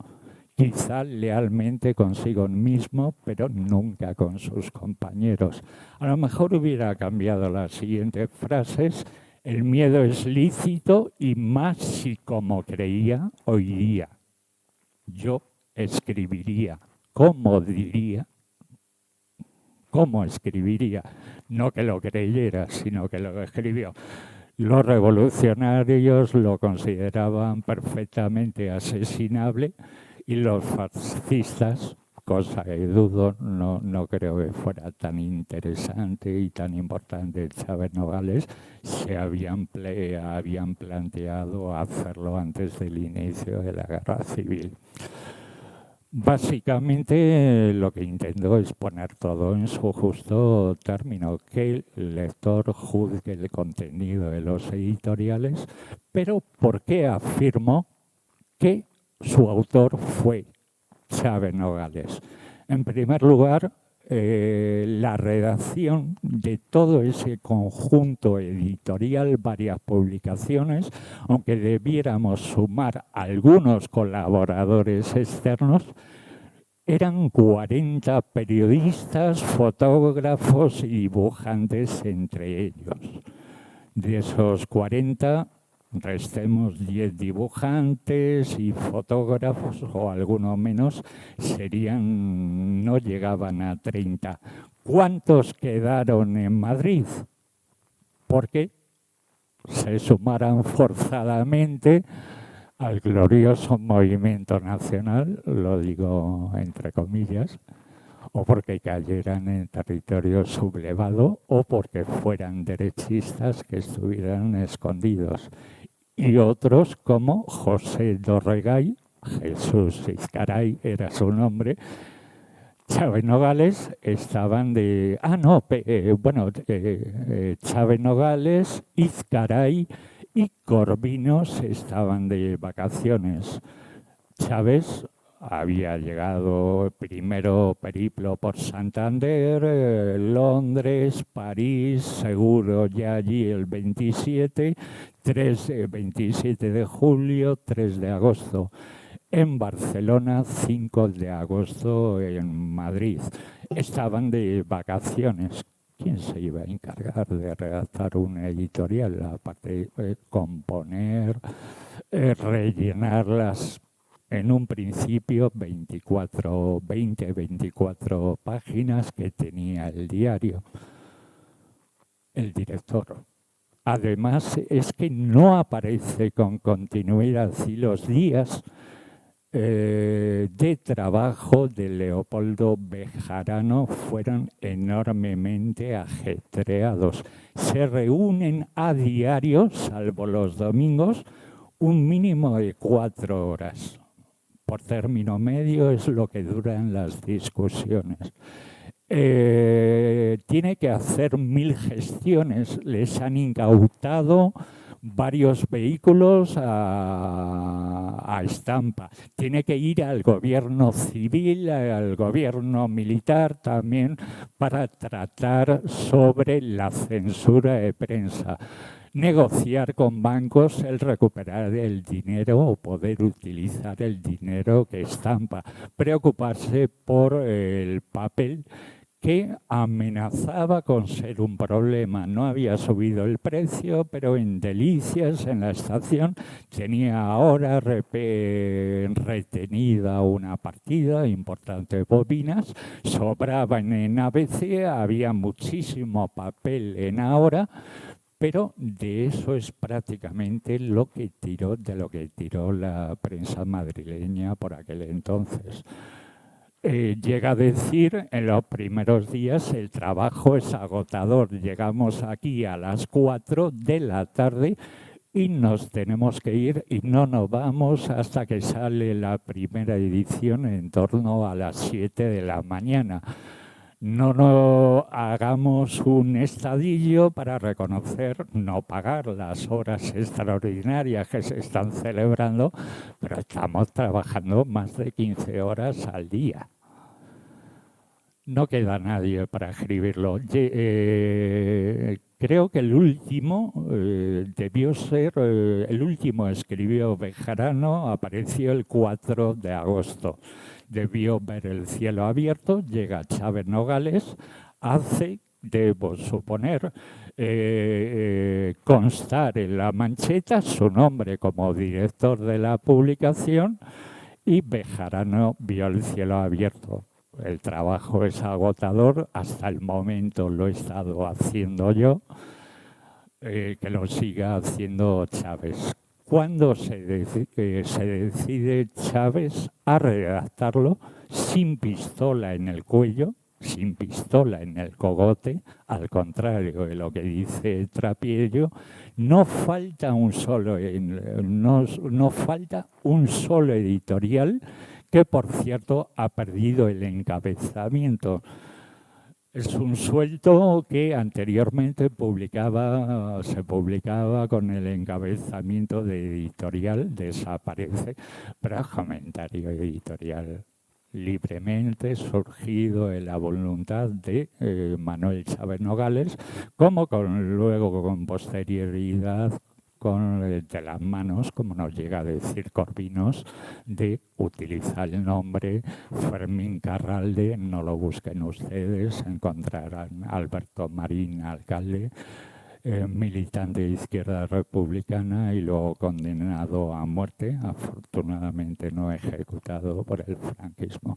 [SPEAKER 3] quizá lealmente consigo mismo, pero nunca con sus compañeros. A lo mejor hubiera cambiado las siguientes frases: el miedo es lícito y más si, como creía, oiría. Yo escribiría, ¿cómo diría? ¿Cómo escribiría? No que lo creyera, sino que lo escribió. Los revolucionarios lo consideraban perfectamente asesinable y los fascistas, cosa que dudo, no creo que fuera tan interesante y tan importante Chávez Nogales, se habían planteado hacerlo antes del inicio de la guerra civil. Básicamente lo que intento es poner todo en su justo término, que el lector juzgue el contenido de los editoriales, pero ¿por qué afirmo que su autor fue Chávez Nogales? En primer lugar, la redacción de todo ese conjunto editorial, varias publicaciones, aunque debiéramos sumar algunos colaboradores externos, eran 40 periodistas, fotógrafos y dibujantes entre ellos. De esos 40, restemos 10 dibujantes y fotógrafos, o alguno menos, no llegaban a 30. ¿Cuántos quedaron en Madrid? Porque se sumaran forzadamente al glorioso movimiento nacional, lo digo entre comillas, o porque cayeran en territorio sublevado o porque fueran derechistas que estuvieran escondidos. Y otros como José Dorregay, Jesús Izcaray era su nombre, Chávez Nogales estaban de... Chávez Nogales, Izcaray y Corvinos estaban de vacaciones. Chávez había llegado primero periplo por Santander, Londres, París, seguro ya allí el 27 de julio, 3 de agosto. En Barcelona, 5 de agosto en Madrid. Estaban de vacaciones. ¿Quién se iba a encargar de redactar una editorial? Aparte de componer, rellenar las en un principio 24 páginas que tenía el diario, el director. Además, es que no aparece con continuidad y los días de trabajo de Leopoldo Bejarano fueron enormemente ajetreados. Se reúnen a diario, salvo los domingos, un mínimo de 4 horas. Por término medio es lo que duran las discusiones. Tiene que hacer 1000 gestiones. Les han incautado varios vehículos a Estampa. Tiene que ir al gobierno civil, al gobierno militar también, para tratar sobre la censura de prensa. Negociar con bancos el recuperar el dinero o poder utilizar el dinero que Estampa. Preocuparse por el papel que amenazaba con ser un problema. No había subido el precio, pero en Delicias, en la estación, tenía ahora retenida una partida importante de bobinas, sobraban en ABC, había muchísimo papel en Ahora, pero de eso es prácticamente de lo que tiró la prensa madrileña por aquel entonces. Llega a decir, en los primeros días el trabajo es agotador. Llegamos aquí a las 4 de la tarde y nos tenemos que ir y no nos vamos hasta que sale la primera edición en torno a las 7 de la mañana. No hagamos un estadillo para reconocer, no pagar las horas extraordinarias que se están celebrando, pero estamos trabajando más de 15 horas al día. No queda nadie para escribirlo. Creo que el último debió ser, el último escribió Bejarano, apareció el 4 de agosto. Debió ver el cielo abierto, llega Chávez Nogales, hace, debo suponer, constar en la mancheta su nombre como director de la publicación y Bejarano vio el cielo abierto. El trabajo es agotador, hasta el momento lo he estado haciendo yo, que lo siga haciendo Chávez. Cuando se decide Chávez a redactarlo sin pistola en el cuello, sin pistola en el cogote, al contrario de lo que dice Trapiello, no falta un solo editorial que, por cierto, ha perdido el encabezamiento. Es un sueldo que anteriormente se publicaba con el encabezamiento de editorial, desaparece, pero es comentario editorial libremente surgido de la voluntad de Manuel Chávez Nogales, como luego con posterioridad de las manos, como nos llega a decir Corvinos, de utilizar el nombre Fermín Carralde. No lo busquen ustedes, encontrarán Alberto Marín, alcalde, militante de Izquierda Republicana y luego condenado a muerte, afortunadamente no ejecutado por el franquismo.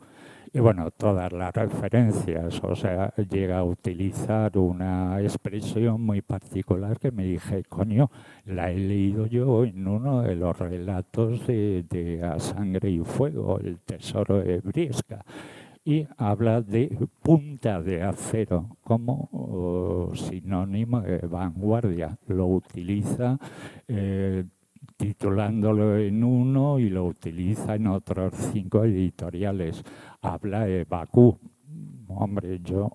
[SPEAKER 3] Y bueno, todas las referencias, o sea, llega a utilizar una expresión muy particular que me dije, coño, la he leído yo en uno de los relatos de A Sangre y Fuego, El Tesoro de Briesca. Y habla de punta de acero como sinónimo de vanguardia. Lo utiliza titulándolo en uno y lo utiliza en otros 5 editoriales. Habla de Bakú. Hombre, yo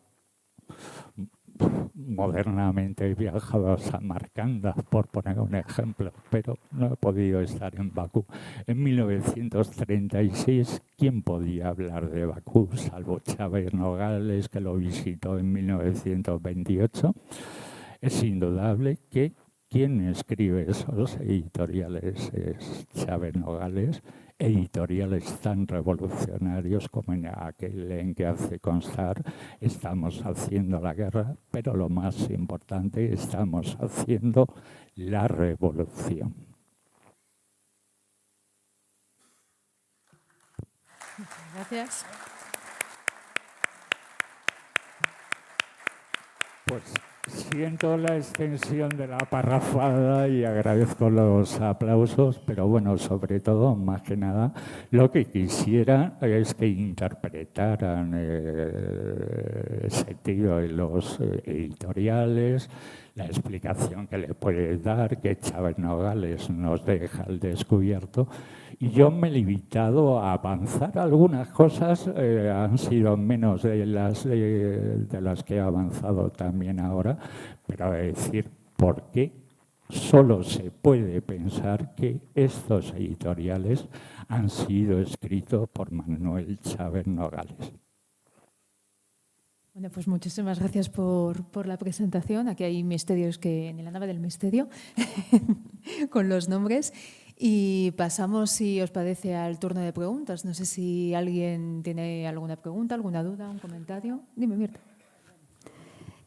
[SPEAKER 3] modernamente he viajado a Samarcanda, por poner un ejemplo, pero no he podido estar en Bakú. En 1936, ¿quién podía hablar de Bakú? Salvo Chávez Nogales, que lo visitó en 1928. Es indudable que quien escribe esos editoriales es Chávez Nogales, editoriales tan revolucionarios como en aquel en que hace constar estamos haciendo la guerra, pero lo más importante, estamos haciendo la revolución.
[SPEAKER 1] Gracias.
[SPEAKER 3] Pues siento la extensión de la parrafada y agradezco los aplausos, pero bueno, sobre todo, más que nada, lo que quisiera es que interpretaran el sentido de los editoriales, la explicación que le puede dar, que Chávez Nogales nos deja al descubierto. Y yo me he limitado a avanzar algunas cosas, han sido menos de las que he avanzado también ahora, pero a decir por qué solo se puede pensar que estos editoriales han sido escritos por Manuel Chávez Nogales.
[SPEAKER 1] Bueno, pues muchísimas gracias por la presentación. Aquí hay misterios que ni la nave del misterio, con los nombres. Y pasamos, si os parece, al turno de preguntas. No sé si alguien tiene alguna pregunta, alguna duda, un comentario. Dime, Mirta.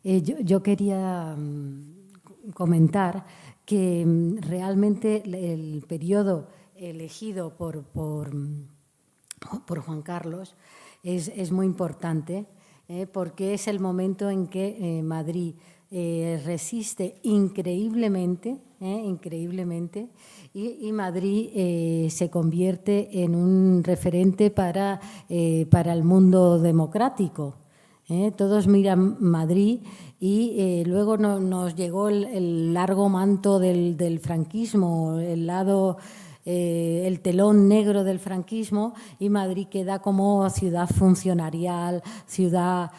[SPEAKER 2] Yo quería comentar que realmente el periodo elegido por Juan Carlos es muy importante, porque es el momento en que Madrid resiste increíblemente, y Madrid se convierte en un referente para el mundo democrático. Todos miran Madrid y luego nos llegó el largo manto del franquismo, el telón negro del franquismo, y Madrid queda como ciudad funcionarial, ciudad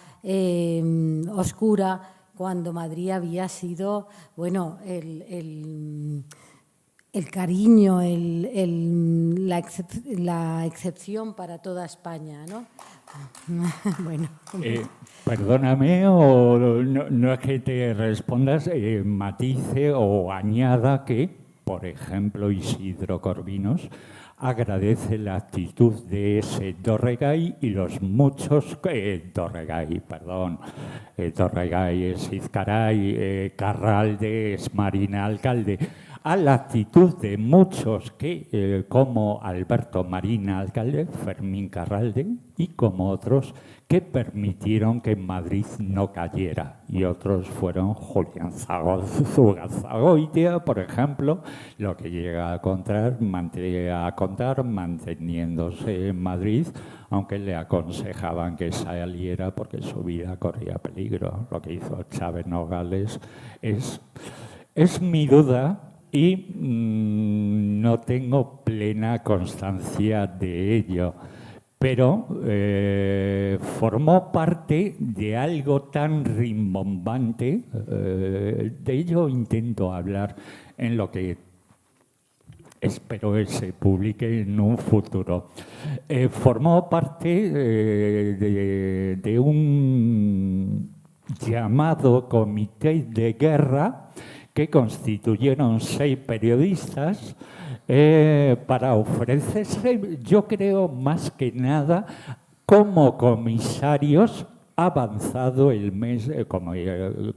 [SPEAKER 2] oscura, cuando Madrid había sido, bueno, el cariño, la excepción para toda España, ¿no? Bueno.
[SPEAKER 3] Perdóname, o no es que te respondas, matice o añada que, por ejemplo, Isidro Corvinos agradece la actitud de ese Dorregay y los muchos Dorregay, Izcaray, Carralde, Marina Alcalde, a la actitud de muchos que, como Alberto Marina Alcalde, Fermín Carralde y como otros, que permitieron que Madrid no cayera. Y otros fueron Julián Zugazagoitia, por ejemplo, lo que llega a contar manteniéndose en Madrid, aunque le aconsejaban que saliera porque su vida corría peligro. Lo que hizo Chávez Nogales es mi duda. Y no tengo plena constancia de ello, pero formó parte de algo tan rimbombante, de ello intento hablar en lo que espero que se publique en un futuro. Formó parte de un llamado comité de guerra que constituyeron 6 periodistas para ofrecerse, yo creo, más que nada, como comisarios avanzado el mes,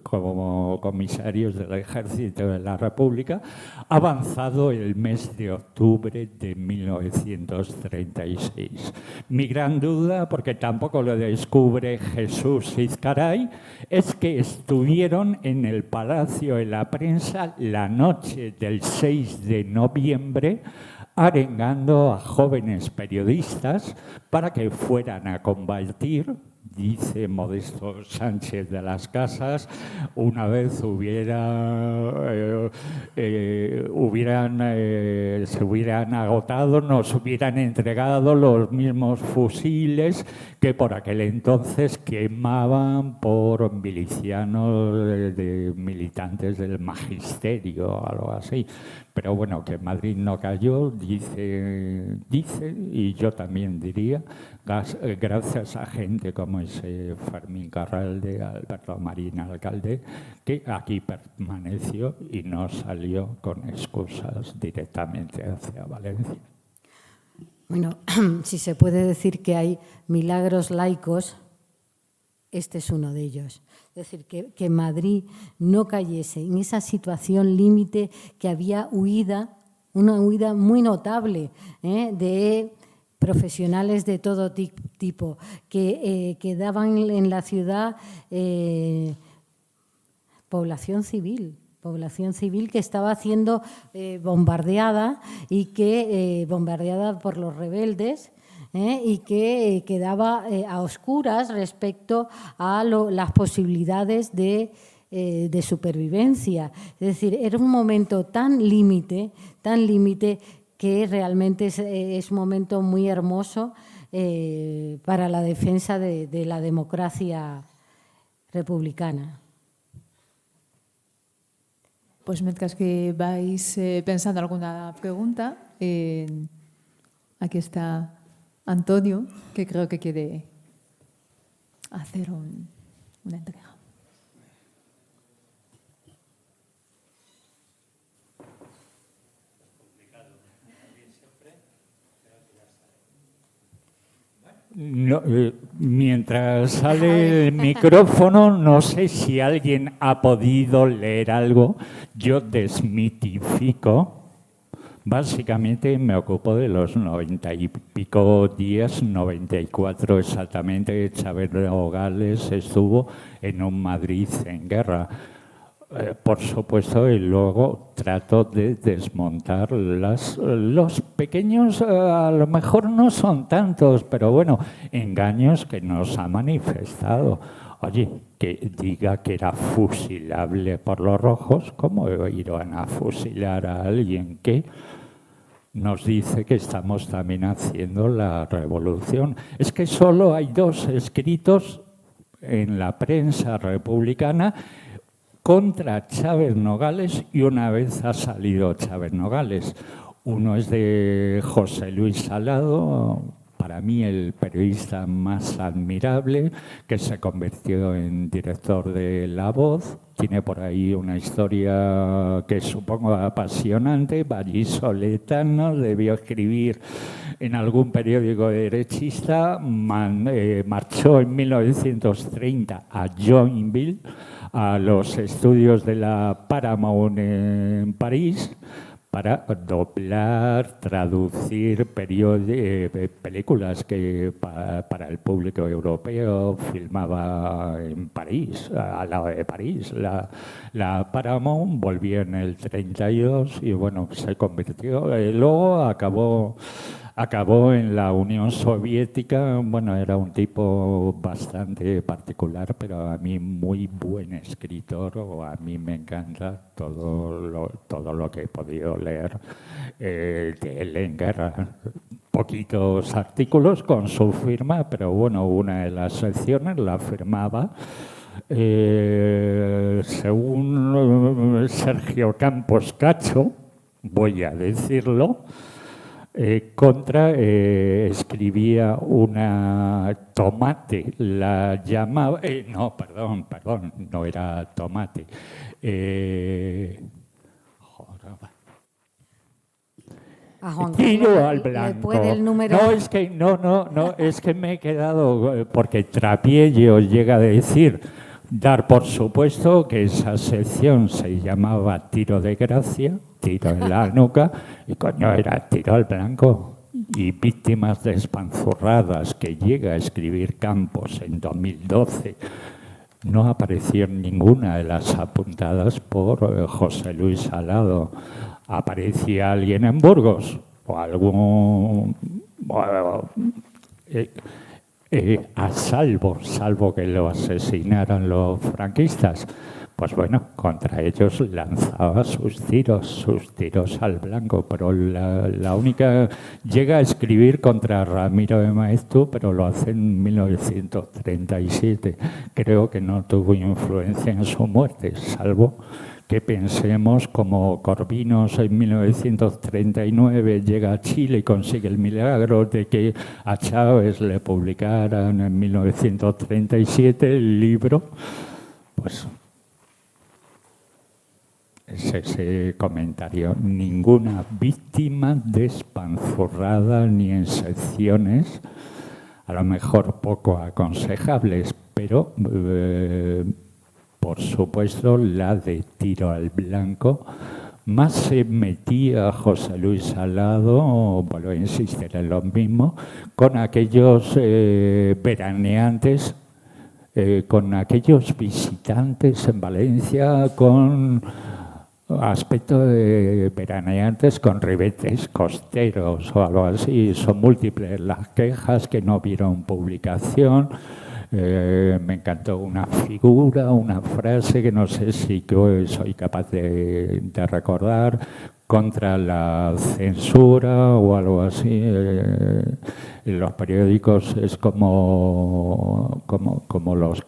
[SPEAKER 3] como comisarios del Ejército de la República, avanzado el mes de octubre de 1936. Mi gran duda, porque tampoco lo descubre Jesús Izcaray, es que estuvieron en el Palacio de la Prensa la noche del 6 de noviembre arengando a jóvenes periodistas para que fueran a combatir. Dice Modesto Sánchez de las Casas, una vez se hubieran agotado, nos hubieran entregado los mismos fusiles que por aquel entonces quemaban por milicianos militantes del magisterio, algo así. Pero bueno, que Madrid no cayó, dice, y yo también diría, gracias a gente como ese Fermín Carralde, Alberto Marina Alcalde, que aquí permaneció y no salió con excusas directamente hacia Valencia.
[SPEAKER 2] Bueno, si se puede decir que hay milagros laicos, este es uno de ellos. Es decir, que Madrid no cayese en esa situación límite, que había una huida muy notable de profesionales de todo tipo, que daban en la ciudad población civil que estaba siendo bombardeada y que bombardeada por los rebeldes, y que quedaba a oscuras respecto a las posibilidades de supervivencia. Es decir, era un momento tan límite que realmente es un momento muy hermoso para la defensa de la democracia republicana.
[SPEAKER 1] Pues mientras que vais pensando alguna pregunta, aquí está Antonio, que creo que quiere hacer una entrega.
[SPEAKER 3] No, mientras sale el micrófono, no sé si alguien ha podido leer algo. Yo desmitifico. Básicamente me ocupo de los 90 y pico días, 94 exactamente. Chávez Nogales estuvo en un Madrid en guerra. Por supuesto, y luego trato de desmontar los pequeños, a lo mejor no son tantos, pero bueno, engaños que nos ha manifestado. Oye, que diga que era fusilable por los rojos, ¿cómo iban a fusilar a alguien que nos dice que estamos también haciendo la revolución? Es que solo hay dos escritos en la prensa republicana contra Chávez Nogales, y una vez ha salido Chávez Nogales. Uno es de José Luis Salado, para mí el periodista más admirable, que se convirtió en director de La Voz. Tiene por ahí una historia que supongo apasionante. Vallisoletano, debió escribir en algún periódico derechista. Marchó en 1930 a Joinville, a los estudios de la Paramount en París, para doblar, traducir películas que para el público europeo filmaba en París, al lado de París. La Paramount volvió en el 32 y bueno, se convirtió. Luego acabó en la Unión Soviética. Bueno, era un tipo bastante particular, pero a mí muy buen escritor. A mí me encanta todo lo que he podido leer de él en guerra. Poquitos artículos con su firma, pero bueno, una de las secciones la firmaba, según Sergio Campos Cacho, voy a decirlo, escribía una Tomate, la llamaba, no era Tomate. Tiro al blanco. Es que me he quedado, porque Trapiello llega a decir, dar por supuesto que esa sección se llamaba Tiro de Gracia, tiro en la nuca, y coño, era tiro al blanco. Y Víctimas despanzurradas, que llega a escribir Campos en 2012, no apareció en ninguna de las apuntadas por José Luis Salado. ¿Aparecía alguien en Burgos? O algún... salvo que lo asesinaran los franquistas. Pues bueno, contra ellos lanzaba sus tiros al blanco, pero la única... Llega a escribir contra Ramiro de Maeztu, pero lo hace en 1937. Creo que no tuvo influencia en su muerte, salvo que pensemos como Corvinos en 1939 llega a Chile y consigue el milagro de que a Chávez le publicaran en 1937 el libro. Pues es ese comentario. Ninguna víctima despanzurrada ni en secciones, a lo mejor poco aconsejables, pero por supuesto la de tiro al blanco más se metía José Luis Salado, vuelvo a insistir en lo mismo, con aquellos veraneantes, con aquellos visitantes en Valencia con aspecto de veraneantes con ribetes costeros o algo así. Son múltiples las quejas que no vieron publicación. Me encantó una figura, una frase que no sé si soy capaz de recordar, contra la censura o algo así. En los periódicos es como los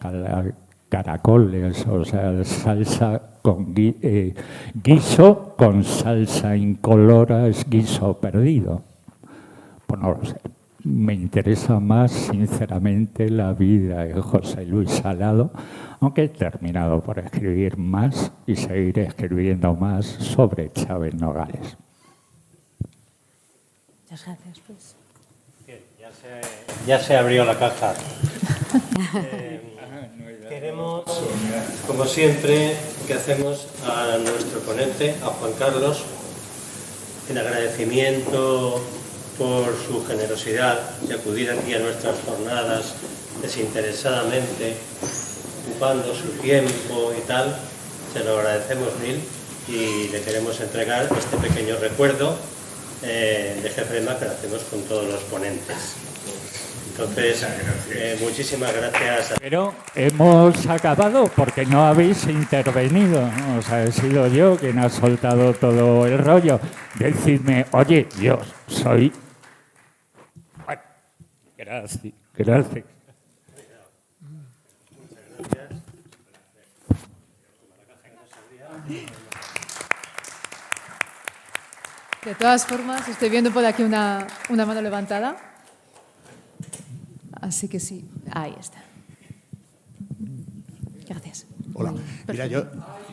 [SPEAKER 3] caracoles, o sea, salsa con guiso con salsa incolora es guiso perdido. Pues no lo sé. Me interesa más, sinceramente, la vida de José Luis Salado, aunque he terminado por escribir más y seguiré escribiendo más sobre Chávez Nogales.
[SPEAKER 2] Muchas gracias, pues.
[SPEAKER 4] Bien, ya se abrió la caja. Queremos, como siempre, que hacemos a nuestro ponente, a Juan Carlos, en agradecimiento por su generosidad de acudir aquí a nuestras jornadas desinteresadamente, ocupando su tiempo y tal. Se lo agradecemos mil y le queremos entregar este pequeño recuerdo de Jefrema que lo hacemos con todos los ponentes. Entonces, muchísimas gracias.
[SPEAKER 3] Pero hemos acabado porque no habéis intervenido. O sea, he sido yo quien ha soltado todo el rollo. Decidme, oye, yo soy... Bueno, gracias. Gracias.
[SPEAKER 1] De todas formas, estoy viendo por aquí una mano levantada. Así que sí, ahí está. Gracias.
[SPEAKER 5] Hola. Mira, yo...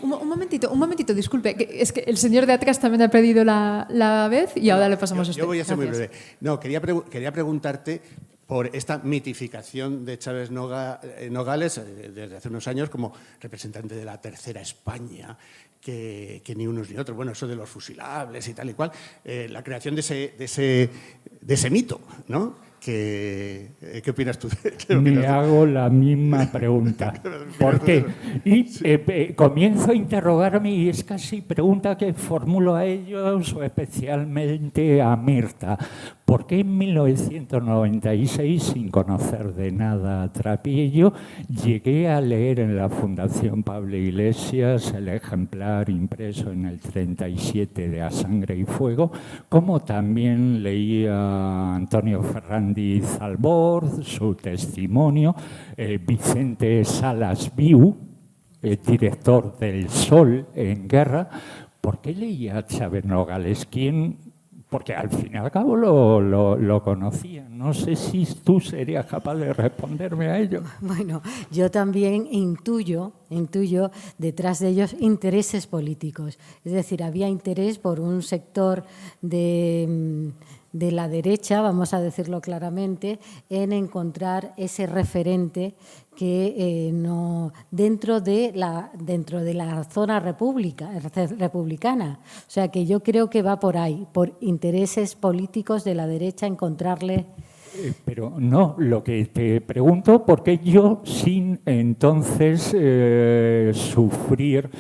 [SPEAKER 1] Un momentito, disculpe. Es que el señor de atrás también ha pedido la vez y ahora le pasamos a usted.
[SPEAKER 5] Yo voy a ser muy
[SPEAKER 1] Gracias.
[SPEAKER 5] breve. No, quería preguntarte por esta mitificación de Chávez Nogales desde hace unos años como representante de la tercera España, que ni unos ni otros, bueno, eso de los fusilables y tal y cual, la creación de ese mito, ¿no? ¿Qué opinas tú?
[SPEAKER 3] Me hago la misma pregunta. ¿Por qué? Y comienzo a interrogarme y es casi pregunta que formulo a ellos o especialmente a Mirta. ¿Por qué en 1996, sin conocer de nada a Trapillo, llegué a leer en la Fundación Pablo Iglesias el ejemplar impreso en el 37 de A Sangre y Fuego, como también leía a Antonio Ferrandiz Albor, su testimonio, Vicente Salas Viu, director del Sol en guerra? ¿Por qué leía a Chávez Nogales? Porque al fin y al cabo lo conocía. No sé si tú serías capaz de responderme a ello.
[SPEAKER 2] Bueno, yo también intuyo detrás de ellos intereses políticos. Es decir, había interés por un sector de la derecha, vamos a decirlo claramente, en encontrar ese referente que no dentro de la zona republicana. O sea que yo creo que va por ahí, por intereses políticos de la derecha, encontrarle.
[SPEAKER 3] Pero no, lo que te pregunto, ¿por qué yo sin entonces sufrir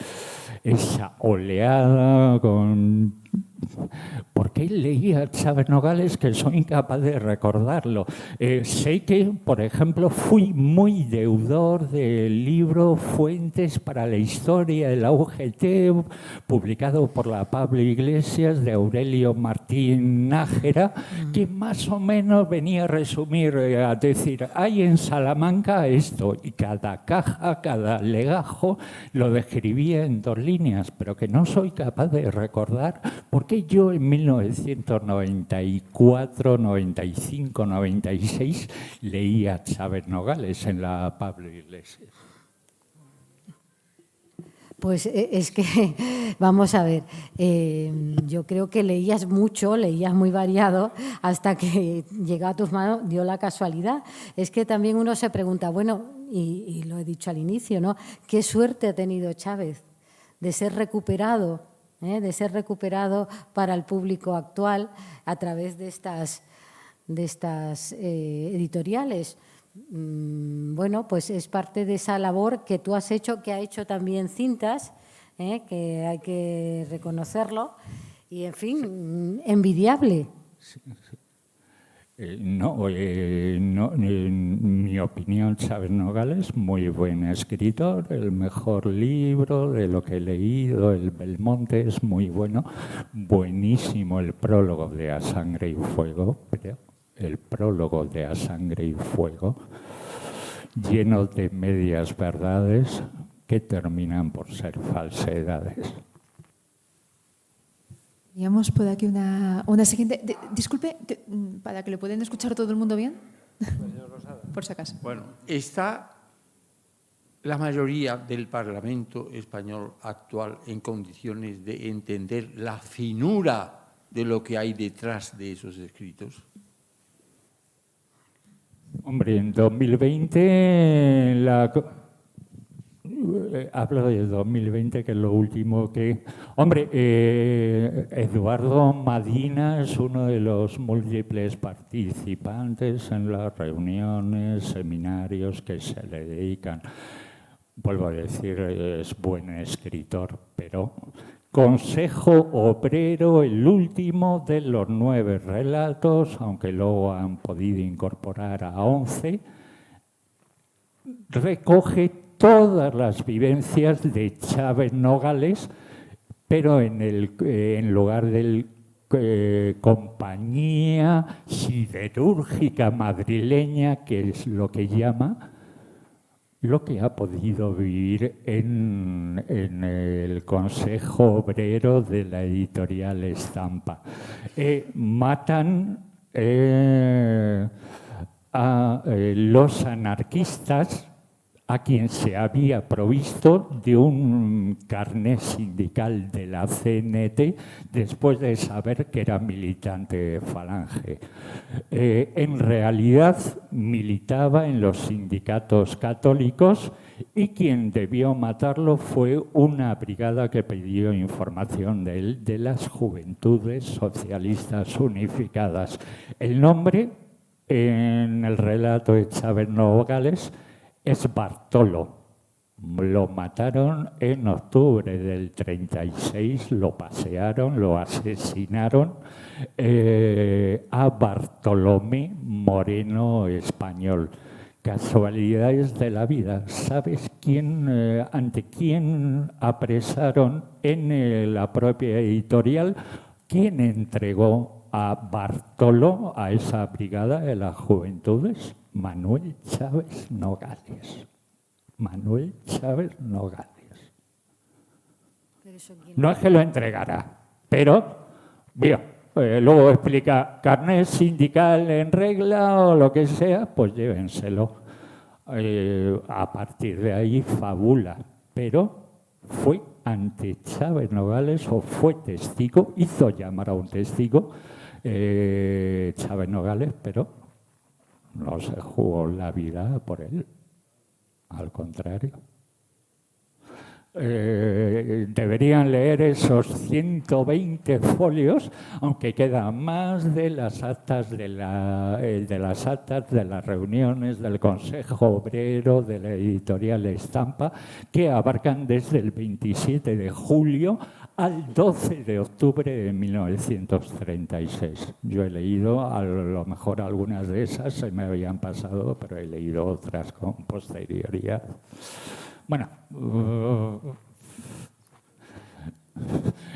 [SPEAKER 3] esa oleada con... ¿Por qué leía a Chávez Nogales que soy incapaz de recordarlo? Sé que, por ejemplo, fui muy deudor del libro Fuentes para la Historia de la UGT, publicado por la Pablo Iglesias, de Aurelio Martín Nájera, que más o menos venía a resumir, a decir, hay en Salamanca esto, y cada caja, cada legajo lo describía en 2 líneas, pero que no soy capaz de recordar por qué yo en 1994, 95, 96 leía a Chávez Nogales en la Pablo Iglesias.
[SPEAKER 2] Pues es que, vamos a ver, yo creo que leías mucho, leías muy variado, hasta que llegó a tus manos, dio la casualidad. Es que también uno se pregunta, bueno, y lo he dicho al inicio, ¿no? ¿Qué suerte ha tenido Chávez de ser recuperado de ser recuperado para el público actual a través de estas editoriales. Bueno, pues es parte de esa labor que tú has hecho, que ha hecho también Cintas, que hay que reconocerlo, y en fin, envidiable.
[SPEAKER 3] Sí. En mi opinión, Chávez Nogales, muy buen escritor, el mejor libro de lo que he leído, el Belmonte, es muy bueno, buenísimo el prólogo de A Sangre y Fuego, el prólogo de A Sangre y Fuego, lleno de medias verdades que terminan por ser falsedades.
[SPEAKER 1] Teníamos por aquí una siguiente. Disculpe, para que le puedan escuchar todo el mundo bien. Por si acaso.
[SPEAKER 6] Bueno, ¿está la mayoría del Parlamento español actual en condiciones de entender la finura de lo que hay detrás de esos escritos?
[SPEAKER 3] Hombre, en 2020 hablo de 2020, que es lo último que... Hombre, Eduardo Madina es uno de los múltiples participantes en las reuniones, seminarios que se le dedican. Vuelvo a decir, es buen escritor, pero Consejo Obrero, el último de los 9 relatos, aunque luego han podido incorporar a 11, recoge todas las vivencias de Chávez Nogales, pero en lugar del compañía siderúrgica madrileña, que es lo que llama, lo que ha podido vivir en el Consejo Obrero de la editorial Estampa. Matan a los anarquistas, a quien se había provisto de un carné sindical de la CNT después de saber que era militante de Falange. En realidad militaba en los sindicatos católicos y quien debió matarlo fue una brigada que pidió información de él, de las Juventudes Socialistas Unificadas. El nombre en el relato de Chávez Nogales es Bartolo. Lo mataron en octubre del 36, lo pasearon, lo asesinaron a Bartolomé Moreno Español. Casualidades de la vida. ¿Sabes ante quién apresaron en la propia editorial? ¿Quién entregó a Bartolo, a esa brigada de las Juventudes? Manuel Chávez Nogales. Manuel Chávez Nogales. No es que lo entregara, pero bien, luego explica, carnet sindical en regla o lo que sea, pues llévenselo. A partir de ahí fabula, pero fue ante Chávez Nogales o fue testigo, hizo llamar a un testigo Chávez Nogales, pero no se jugó la vida por él, al contrario. Deberían leer esos 120 folios, aunque quedan más de las actas de las reuniones del Consejo Obrero, de la editorial Estampa, que abarcan desde el 27 de julio al 12 de octubre de 1936. Yo he leído, a lo mejor algunas de esas se me habían pasado, pero he leído otras con posterioridad. Bueno,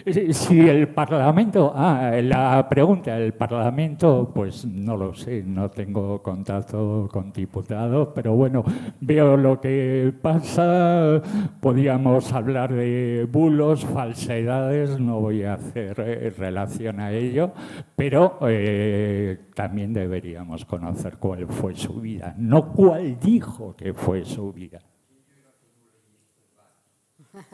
[SPEAKER 3] si el Parlamento, la pregunta del Parlamento, pues no lo sé, no tengo contacto con diputados, pero bueno, veo lo que pasa, podíamos hablar de bulos, falsedades, no voy a hacer relación a ello, pero también deberíamos conocer cuál fue su vida, no cuál dijo que fue su vida.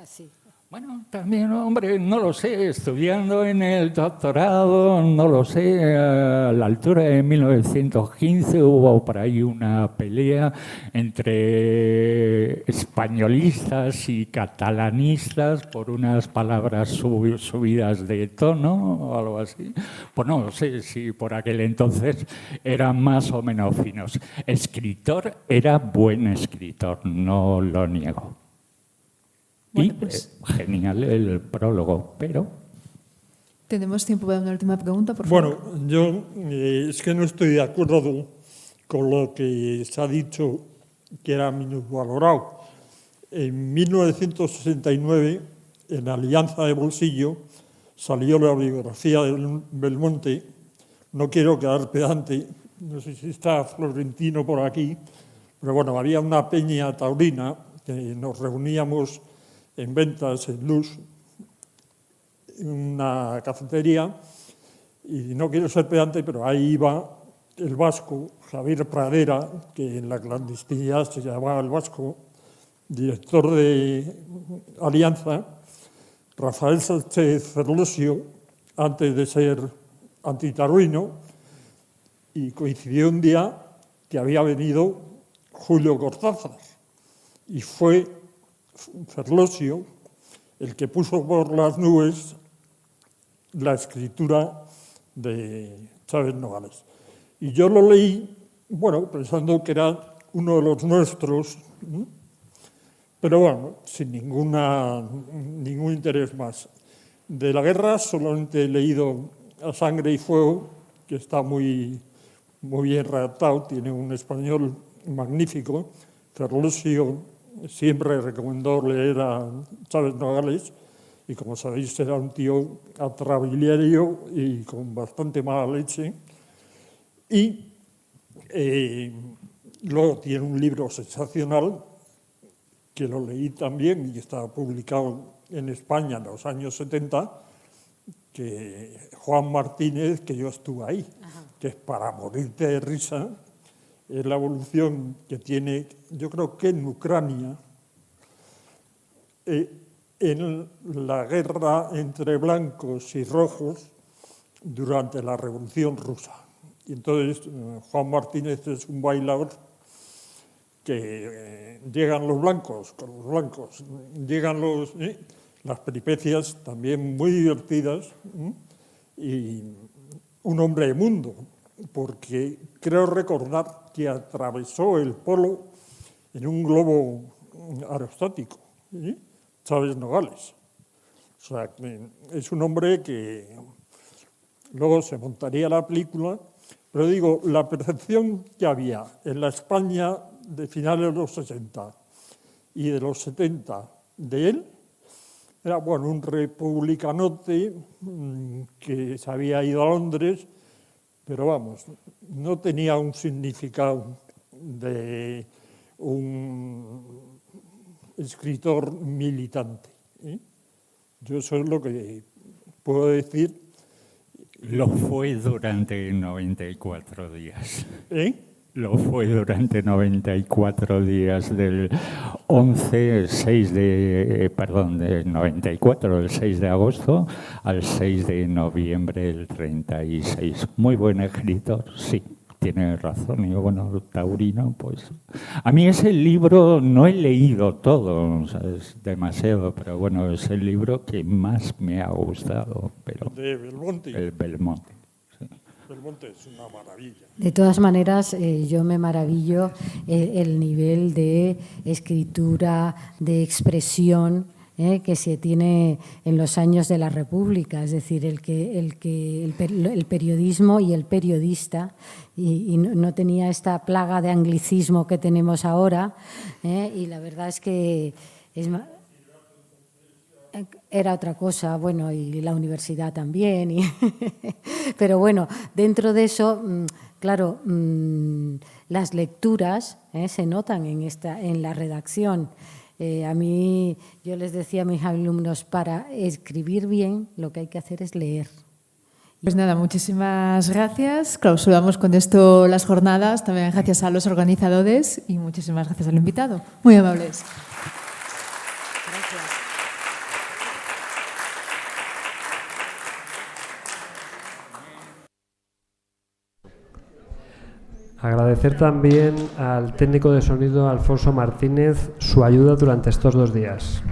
[SPEAKER 2] Sí.
[SPEAKER 3] Bueno, también, hombre, no lo sé, estudiando en el doctorado, no lo sé, a la altura de 1915 hubo por ahí una pelea entre españolistas y catalanistas por unas palabras subidas de tono o algo así. Pues no sé si por aquel entonces eran más o menos finos. Escritor, era buen escritor, no lo niego.
[SPEAKER 1] Bueno,
[SPEAKER 3] Y
[SPEAKER 1] pues,
[SPEAKER 3] genial el prólogo, pero...
[SPEAKER 1] tenemos tiempo para una última pregunta, por favor.
[SPEAKER 7] Bueno, yo es que no estoy de acuerdo con lo que se ha dicho que era minusvalorado. En 1969, en Alianza de Bolsillo, salió la biografía de Belmonte. No quiero quedar pedante, no sé si está Florentino por aquí, pero bueno, había una peña taurina que nos reuníamos en Ventas, en Luz, una cafetería, y no quiero ser pedante, pero ahí iba el vasco, Javier Pradera, que en la clandestinidad se llamaba el vasco, director de Alianza, Rafael Sánchez Ferlosio, antes de ser antitaurino, y coincidió un día que había venido Julio Cortázar, y fue Ferlosio el que puso por las nubes la escritura de Chávez Nogales. Y yo lo leí, bueno, pensando que era uno de los nuestros, pero bueno, sin ningún interés más. De la guerra solamente he leído A Sangre y Fuego, que está muy bien redactado, tiene un español magnífico. Ferlosio siempre recomendó leer a Chávez Nogales, y como sabéis era un tío atrabiliario y con bastante mala leche. Y luego tiene un libro sensacional, que lo leí también y está publicado en España en los años 70, que Juan Martínez, que yo estuve ahí, que es para morirte de risa. Es la evolución que tiene, yo creo que en Ucrania, en la guerra entre blancos y rojos durante la Revolución Rusa. Y entonces Juan Martínez es un bailador que llegan los blancos, con los blancos, llegan las peripecias también muy divertidas, y un hombre de mundo, porque creo recordar que atravesó el polo en un globo aerostático, Chávez Nogales. O sea, es un hombre que luego se montaría la película, pero digo, la percepción que había en la España de finales de los 60 y de los 70 de él era, bueno, un republicanote que se había ido a Londres, pero vamos, no tenía un significado de un escritor militante. Yo eso es lo que puedo decir.
[SPEAKER 3] Lo fue durante 94 días.
[SPEAKER 7] ¿Eh?
[SPEAKER 3] Lo fue durante 94 días del 94, del 6 de agosto al 6 de noviembre del 36. Muy buen escritor, sí, tiene razón. Y bueno, taurino, pues... A mí ese libro no he leído todo, o sea, es demasiado, pero bueno, es el libro que más me ha gustado. Pero
[SPEAKER 7] De Belmonte.
[SPEAKER 3] el Belmonte.
[SPEAKER 7] Belmonte es una maravilla.
[SPEAKER 2] De todas maneras, yo me maravillo el nivel de escritura, de expresión que se tiene en los años de la República, es decir, el periodismo y el periodista, y no tenía esta plaga de anglicismo que tenemos ahora, y la verdad es que era otra cosa, bueno, y la universidad también, pero bueno, dentro de eso, claro, las lecturas se notan en la redacción. A mí, yo les decía a mis alumnos, para escribir bien lo que hay que hacer es leer.
[SPEAKER 1] Pues nada, muchísimas gracias. Clausuramos con esto las jornadas, también gracias a los organizadores y muchísimas gracias al invitado. Muy amables.
[SPEAKER 2] Gracias.
[SPEAKER 8] Agradecer también al técnico de sonido Alfonso Martínez su ayuda durante estos 2 días.